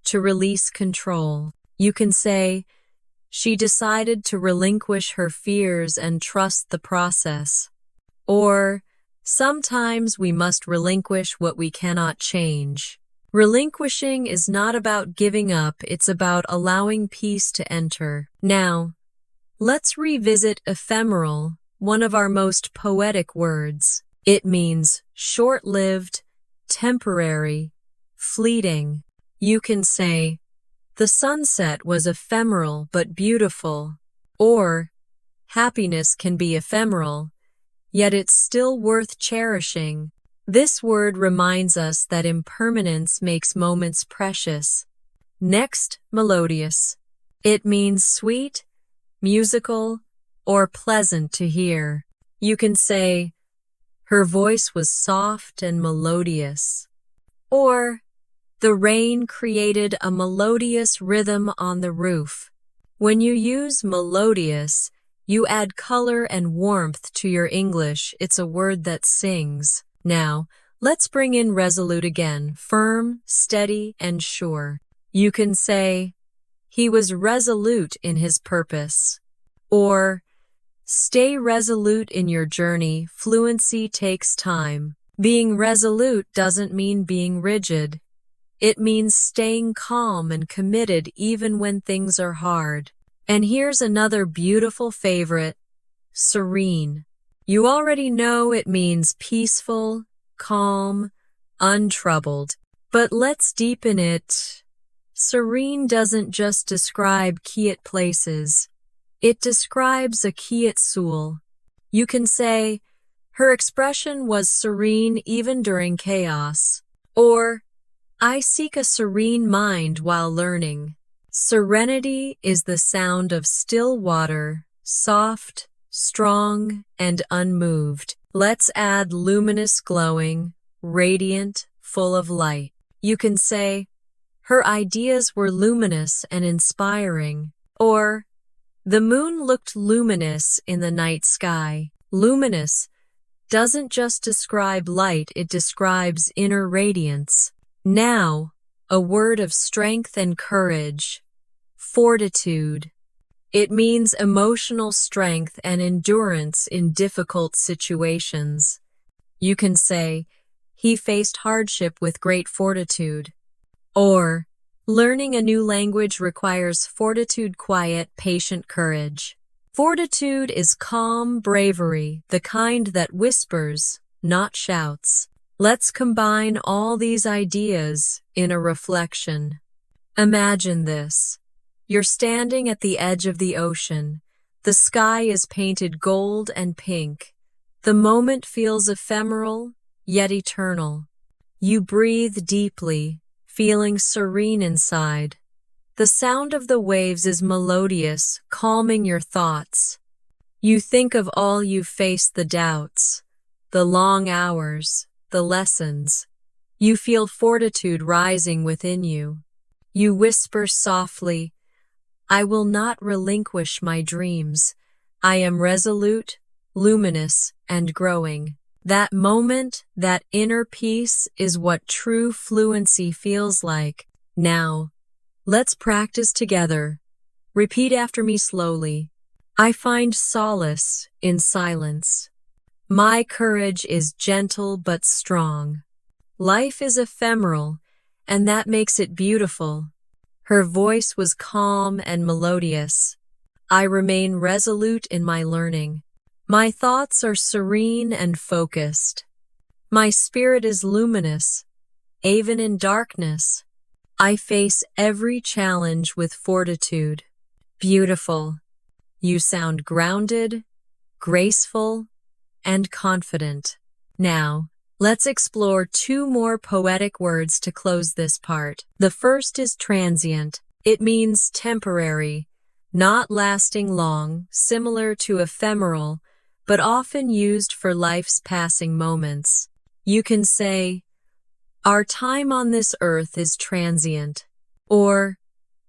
to release control. You can say, she decided to relinquish her fears and trust the process. Or, sometimes we must relinquish what we cannot change. Relinquishing is not about giving up, it's about allowing peace to enter. Now, let's revisit ephemeral, one of our most poetic words. It means short-lived, temporary, fleeting. You can say, the sunset was ephemeral but beautiful. Or, happiness can be ephemeral, yet it's still worth cherishing. This word reminds us that impermanence makes moments precious. Next, melodious. It means sweet, musical, or pleasant to hear. You can say, her voice was soft and melodious. Or, the rain created a melodious rhythm on the roof. When you use melodious, you add color and warmth to your English. It's a word that sings. Now, let's bring in resolute again, firm, steady, and sure. You can say, he was resolute in his purpose. Or, stay resolute in your journey. Fluency takes time. Being resolute doesn't mean being rigid. It means staying calm and committed even when things are hard. And here's another beautiful favorite, serene. You already know it means peaceful, calm, untroubled. But let's deepen it. Serene doesn't just describe quiet places. It describes a quiet soul. You can say, her expression was serene even during chaos. Or, I seek a serene mind while learning. Serenity is the sound of still water, soft, strong, and unmoved. Let's add luminous, glowing, radiant, full of light. You can say, her ideas were luminous and inspiring. Or, the moon looked luminous in the night sky. Luminous doesn't just describe light, it describes inner radiance. Now, a word of strength and courage. Fortitude. It means emotional strength and endurance in difficult situations. You can say, he faced hardship with great fortitude. Or, learning a new language requires fortitude, quiet, patient courage. Fortitude is calm bravery, the kind that whispers, not shouts. Let's combine all these ideas in a reflection. Imagine this. You're standing at the edge of the ocean. The sky is painted gold and pink. The moment feels ephemeral, yet eternal. You breathe deeply, feeling serene inside. The sound of the waves is melodious, calming your thoughts. You think of all you've faced, the doubts, the long hours, the lessons. You feel fortitude rising within you. You whisper softly, I will not relinquish my dreams. I am resolute, luminous, and growing. That moment, that inner peace, is what true fluency feels like. Now, let's practice together. Repeat after me slowly. I find solace in silence. My courage is gentle but strong. Life is ephemeral, and that makes it beautiful. Her voice was calm and melodious. I remain resolute in my learning. My thoughts are serene and focused. My spirit is luminous, even in darkness. I face every challenge with fortitude. Beautiful. You sound grounded, graceful, and confident. Now, let's explore two more poetic words to close this part. The first is transient. It means temporary, not lasting long, similar to ephemeral, but often used for life's passing moments. You can say, our time on this earth is transient, or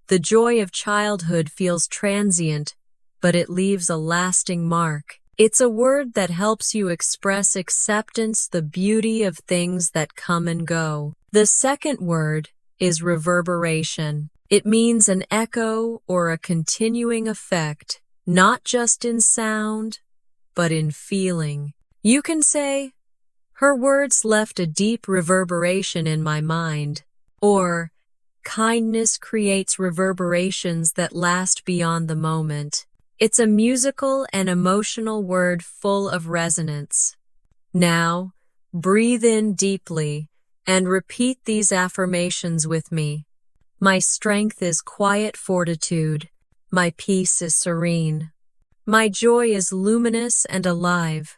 the joy of childhood feels transient, but it leaves a lasting mark. It's a word that helps you express acceptance, the beauty of things that come and go. The second word is reverberation. It means an echo or a continuing effect, not just in sound, but in feeling. You can say, her words left a deep reverberation in my mind, or kindness creates reverberations that last beyond the moment. It's a musical and emotional word full of resonance. Now, breathe in deeply and repeat these affirmations with me. My strength is quiet fortitude. My peace is serene. My joy is luminous and alive.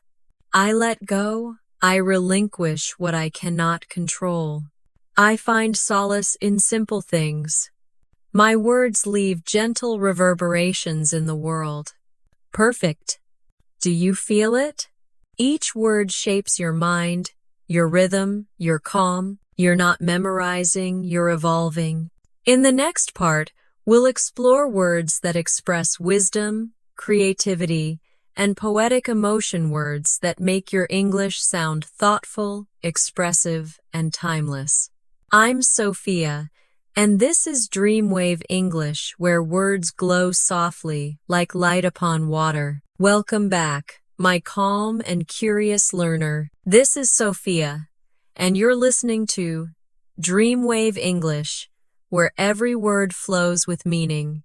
I let go. I relinquish what I cannot control. I find solace in simple things. My words leave gentle reverberations in the world. Perfect. Do you feel it? Each word shapes your mind, your rhythm, your calm. You're not memorizing, you're evolving. In the next part, we'll explore words that express wisdom, creativity, and poetic emotion, words that make your English sound thoughtful, expressive, and timeless. I'm Sophia, and this is DreamWave English, where words glow softly like light upon water. Welcome back, my calm and curious learner. This is Sophia, and you're listening to DreamWave English, where every word flows with meaning,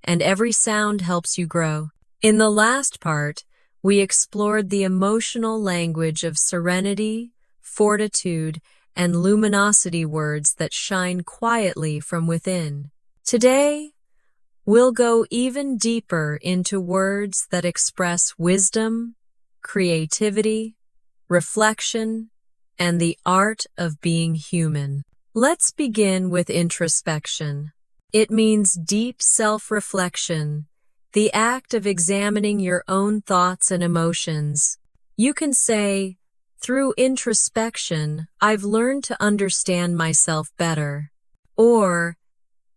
and every sound helps you grow. In the last part, we explored the emotional language of serenity, fortitude, and luminosity, words that shine quietly from within. Today, we'll go even deeper into words that express wisdom, creativity, reflection, and the art of being human. Let's begin with introspection. It means deep self-reflection, the act of examining your own thoughts and emotions. You can say, through introspection, I've learned to understand myself better. Or,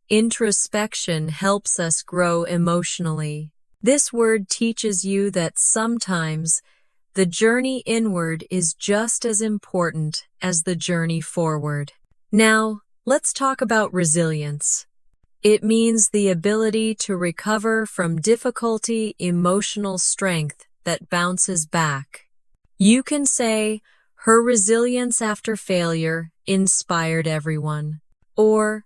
introspection helps us grow emotionally. This word teaches you that sometimes the journey inward is just as important as the journey forward. Now, let's talk about resilience. It means the ability to recover from difficulty, emotional strength that bounces back. You can say, her resilience after failure inspired everyone. Or,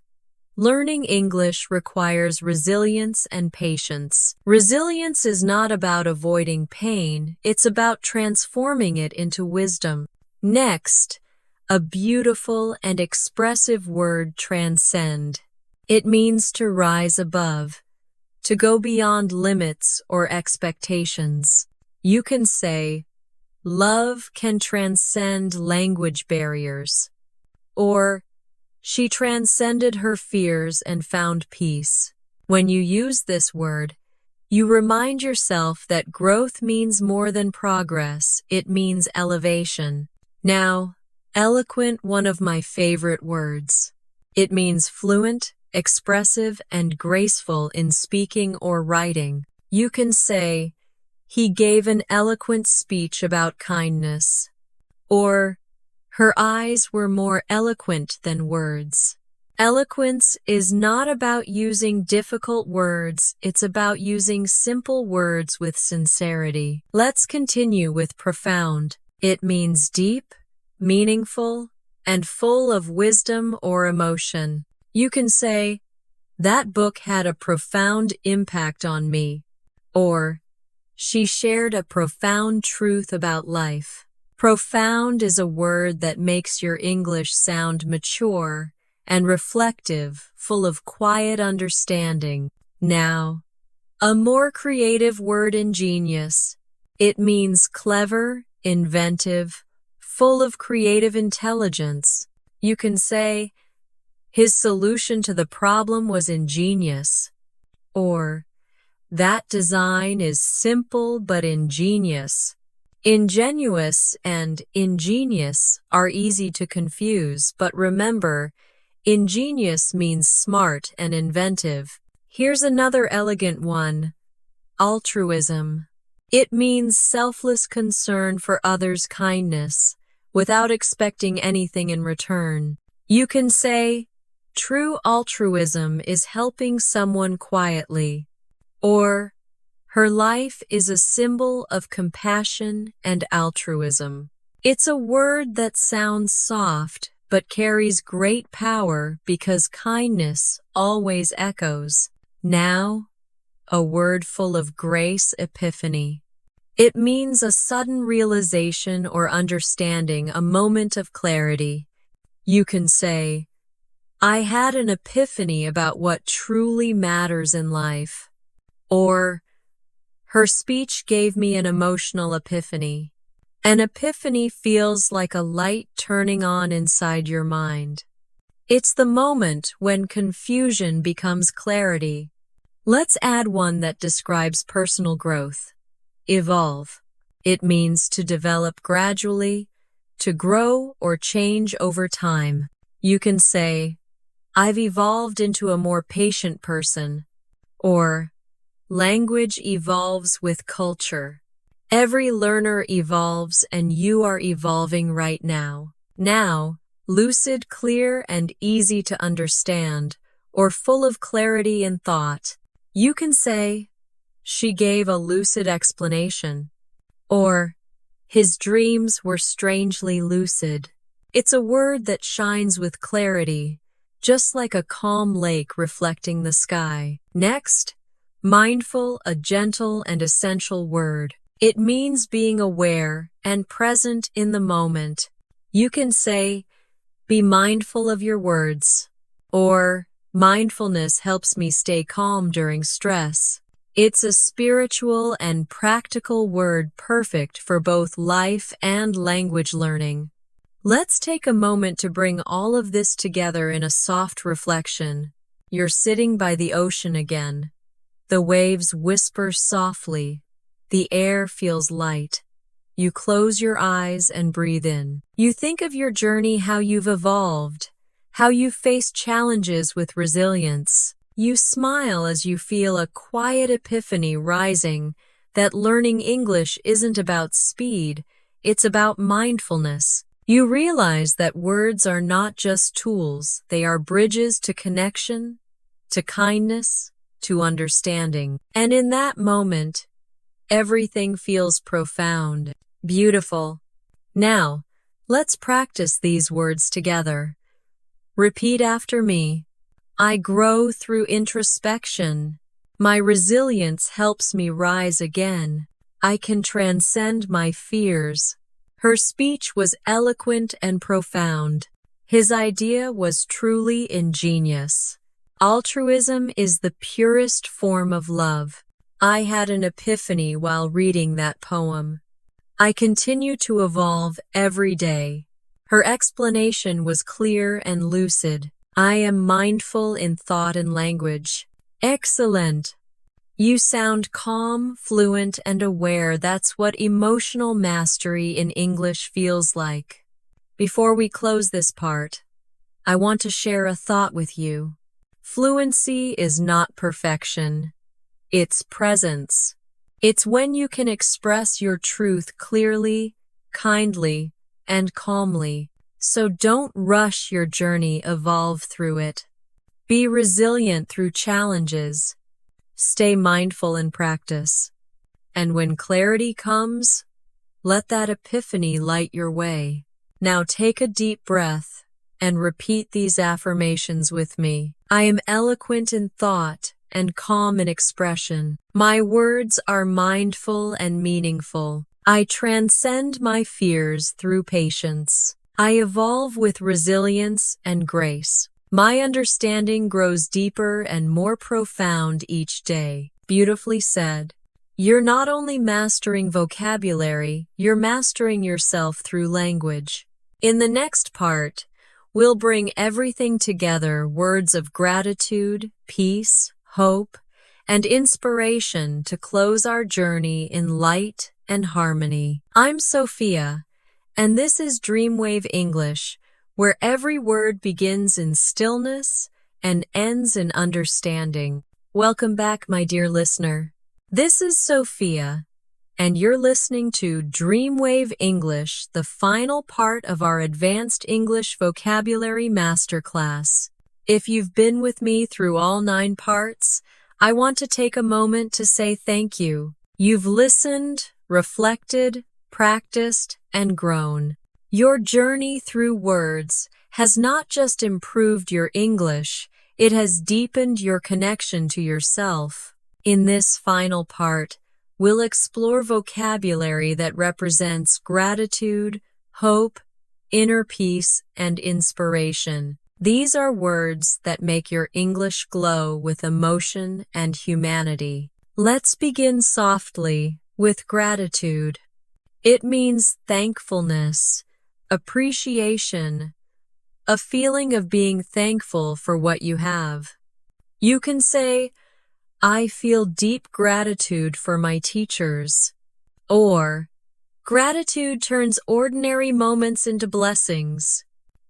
learning English requires resilience and patience. Resilience is not about avoiding pain, it's about transforming it into wisdom. Next, a beautiful and expressive word, transcend. It means to rise above, to go beyond limits or expectations. You can say, love can transcend language barriers. Or, she transcended her fears and found peace. When you use this word, you remind yourself that growth means more than progress, it means elevation. Now, eloquent, one of my favorite words. It means fluent, expressive, and graceful in speaking or writing. You can say, he gave an eloquent speech about kindness. Or, her eyes were more eloquent than words. Eloquence is not about using difficult words, it's about using simple words with sincerity. Let's continue with profound. It means deep, meaningful, and full of wisdom or emotion. You can say, that book had a profound impact on me. Or, she shared a profound truth about life. Profound is a word that makes your English sound mature and reflective, full of quiet understanding. Now, a more creative word, ingenious. It means clever, inventive, full of creative intelligence. You can say, his solution to the problem was ingenious. Or, that design is simple but ingenious. Ingenuous and ingenious are easy to confuse, but remember, ingenious means smart and inventive. Here's another elegant one, altruism. It means selfless concern for others' kindness, without expecting anything in return. You can say, True altruism is helping someone quietly. Or, her life is a symbol of compassion and altruism. It's a word that sounds soft but carries great power because kindness always echoes. Now, a word full of grace, epiphany. It means a sudden realization or understanding, a moment of clarity. You can say, I had an epiphany about what truly matters in life. Or, her speech gave me an emotional epiphany. An epiphany feels like a light turning on inside your mind. It's the moment when confusion becomes clarity. Let's add one that describes personal growth. Evolve. It means to develop gradually, to grow or change over time. You can say, I've evolved into a more patient person. Or, language evolves with culture. Every learner evolves and you are evolving right now. Now, lucid, clear, and easy to understand, or full of clarity in thought. You can say, she gave a lucid explanation. Or, his dreams were strangely lucid. It's a word that shines with clarity, just like a calm lake reflecting the sky. Next, mindful, a gentle and essential word. It means being aware and present in the moment. You can say, be mindful of your words. Or, mindfulness helps me stay calm during stress. It's a spiritual and practical word perfect for both life and language learning. Let's take a moment to bring all of this together in a soft reflection. You're sitting by the ocean again. The waves whisper softly. The air feels light. You close your eyes and breathe in. You think of your journey, how you've evolved, how you've faced challenges with resilience. You smile as you feel a quiet epiphany rising that learning English isn't about speed, it's about mindfulness. You realize that words are not just tools, they are bridges to connection, to kindness, to understanding. And in that moment, everything feels profound, beautiful. Now, let's practice these words together. Repeat after me. I grow through introspection. My resilience helps me rise again. I can transcend my fears. Her speech was eloquent and profound. His idea was truly ingenious. Altruism is the purest form of love. I had an epiphany while reading that poem. I continue to evolve every day. Her explanation was clear and lucid. I am mindful in thought and language. Excellent. You sound calm, fluent, and aware. That's what emotional mastery in English feels like. Before we close this part, I want to share a thought with you. Fluency is not perfection. It's presence. It's when you can express your truth clearly, kindly, and calmly. So don't rush your journey, evolve through it. Be resilient through challenges. Stay mindful in practice. And when clarity comes, let that epiphany light your way. Now take a deep breath and repeat these affirmations with me. I am eloquent in thought and calm in expression. My words are mindful and meaningful. I transcend my fears through patience. I evolve with resilience and grace. My understanding grows deeper and more profound each day. Beautifully said. You're not only mastering vocabulary, you're mastering yourself through language. In the next part, we'll bring everything together, words of gratitude, peace, hope, and inspiration to close our journey in light and harmony. I'm Sophia, and this is DreamWave English, where every word begins in stillness and ends in understanding. Welcome back, my dear listener. This is Sophia, and you're listening to DreamWave English, the final part of our Advanced English Vocabulary Masterclass. If you've been with me through all 9 parts, I want to take a moment to say thank you. You've listened, reflected, practiced, and grown. Your journey through words has not just improved your English, it has deepened your connection to yourself. In this final part, we'll explore vocabulary that represents gratitude, hope, inner peace, and inspiration. These are words that make your English glow with emotion and humanity. Let's begin softly with gratitude. It means thankfulness, appreciation, a feeling of being thankful for what you have. You can say, I feel deep gratitude for my teachers, or gratitude turns ordinary moments into blessings.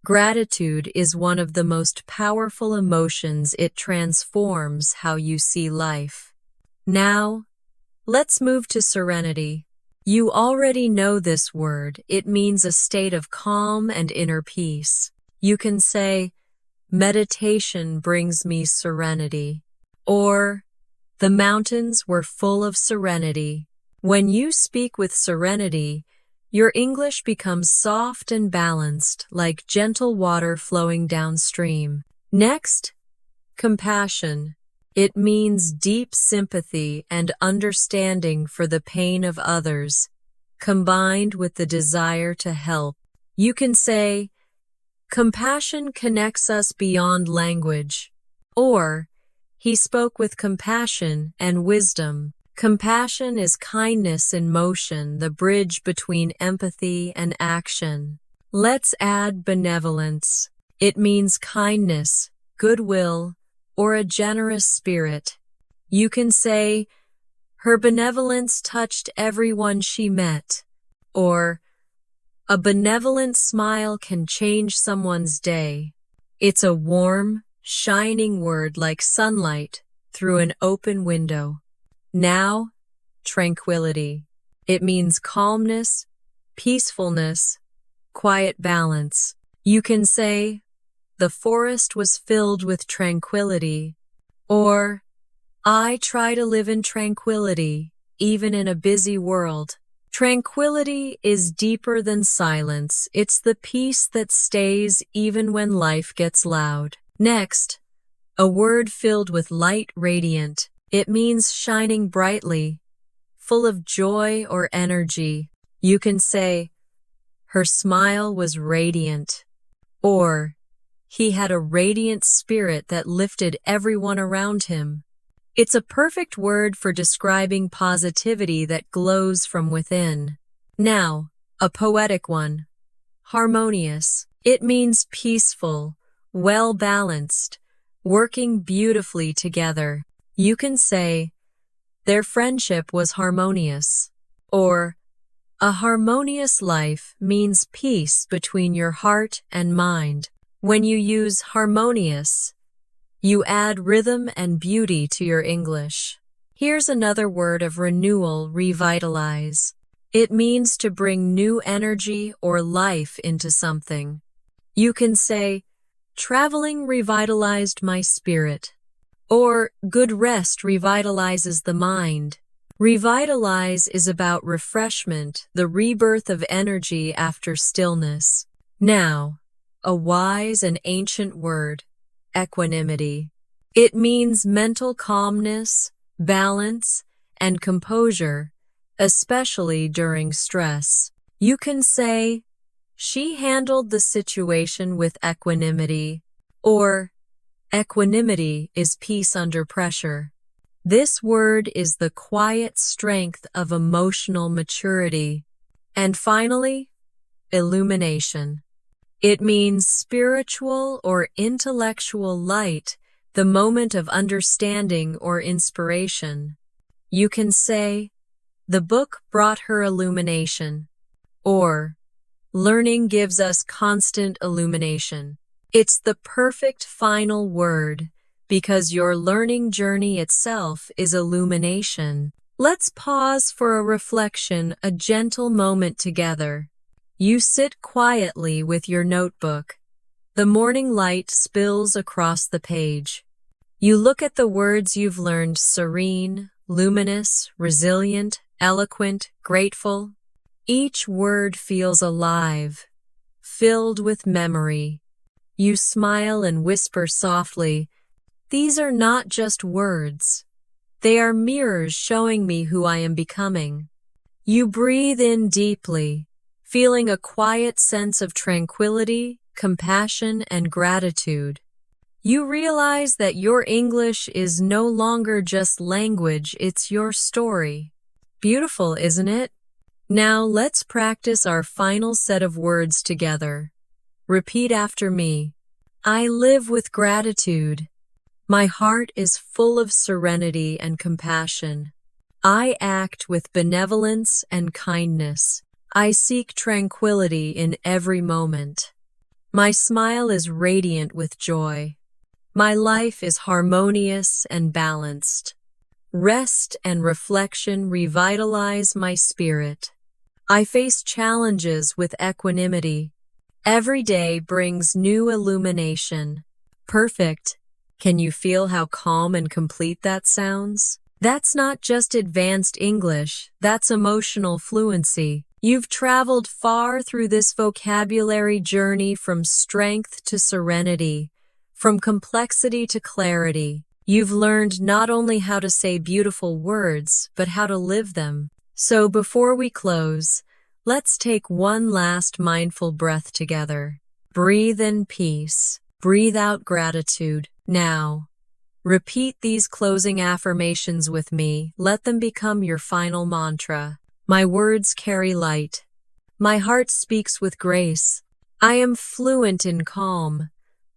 Gratitude is one of the most powerful emotions. It transforms how you see life. Now, let's move to serenity. You already know this word. It means a state of calm and inner peace. You can say, meditation brings me serenity, or the mountains were full of serenity. When you speak with serenity, your English becomes soft and balanced, like gentle water flowing downstream. Next, compassion. It means deep sympathy and understanding for the pain of others, combined with the desire to help. You can say, compassion connects us beyond language, or he spoke with compassion and wisdom. Compassion is kindness in motion, the bridge between empathy and action. Let's add benevolence. It means kindness, goodwill, or a generous spirit. You can say, her benevolence touched everyone she met, or a benevolent smile can change someone's day. It's a warm, shining word like sunlight through an open window. Now, tranquility. It means calmness, peacefulness, quiet balance. You can say, the forest was filled with tranquility, or I try to live in tranquility, even in a busy world. Tranquility is deeper than silence. It's the peace that stays even when life gets loud. Next, a word filled with light, radiant. It means shining brightly, full of joy or energy. You can say, her smile was radiant, or he had a radiant spirit that lifted everyone around him. It's a perfect word for describing positivity that glows from within. Now, a poetic one. Harmonious. It means peaceful, well-balanced, working beautifully together. You can say, their friendship was harmonious, or a harmonious life means peace between your heart and mind. When you use harmonious, you add rhythm and beauty to your English. Here's another word of renewal, revitalize. It means to bring new energy or life into something. You can say, traveling revitalized my spirit, or good rest revitalizes the mind. Revitalize is about refreshment, the rebirth of energy after stillness. Now, a wise and ancient word, equanimity. It means mental calmness, balance, and composure, especially during stress. You can say, she handled the situation with equanimity, or equanimity is peace under pressure. This word is the quiet strength of emotional maturity. And finally, illumination. It means spiritual or intellectual light, the moment of understanding or inspiration. You can say, the book brought her illumination, or learning gives us constant illumination. It's the perfect final word because your learning journey itself is illumination. Let's pause for a reflection, a gentle moment together. You sit quietly with your notebook, The morning light spills across the page. You look at the words you've learned: serene, luminous, resilient, eloquent, grateful. Each word feels alive, filled with memory. You smile and whisper softly, "These are not just words. They are mirrors showing me who I am becoming." You breathe in deeply, feeling a quiet sense of tranquility, compassion, and gratitude. You realize that your English is no longer just language, it's your story. Beautiful, isn't it? Now let's practice our final set of words together. Repeat after me. I live with gratitude. My heart is full of serenity and compassion. I act with benevolence and kindness. I seek tranquility in every moment. My smile is radiant with joy. My life is harmonious and balanced. Rest and reflection revitalize my spirit. I face challenges with equanimity. Every day brings new illumination. Perfect. Can you feel how calm and complete that sounds? That's not just advanced English, that's emotional fluency. You've traveled far through this vocabulary journey, from strength to serenity, from complexity to clarity. You've learned not only how to say beautiful words, but how to live them. So before we close, let's take one last mindful breath together. Breathe in peace. Breathe out gratitude. Now, repeat these closing affirmations with me. Let them become your final mantra. My words carry light. My heart speaks with grace. I am fluent in calm,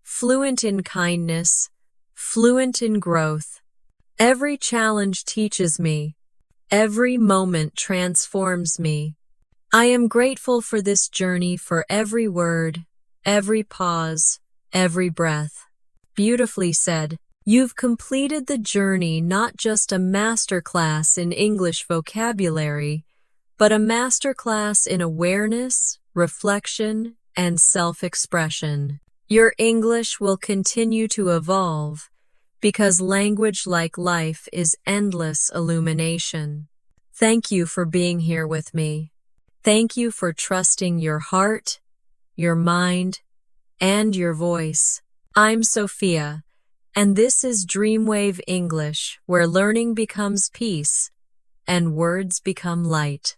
fluent in kindness, fluent in growth. Every challenge teaches me. Every moment transforms me. I am grateful for this journey, for every word, every pause, every breath. Beautifully said. You've completed the journey, not just a masterclass in English vocabulary, but a masterclass in awareness, reflection, and self-expression. Your English will continue to evolve because language, like life, is endless illumination. Thank you for being here with me. Thank you for trusting your heart, your mind, and your voice. I'm Sophia, and this is DreamWave English, where learning becomes peace and words become light.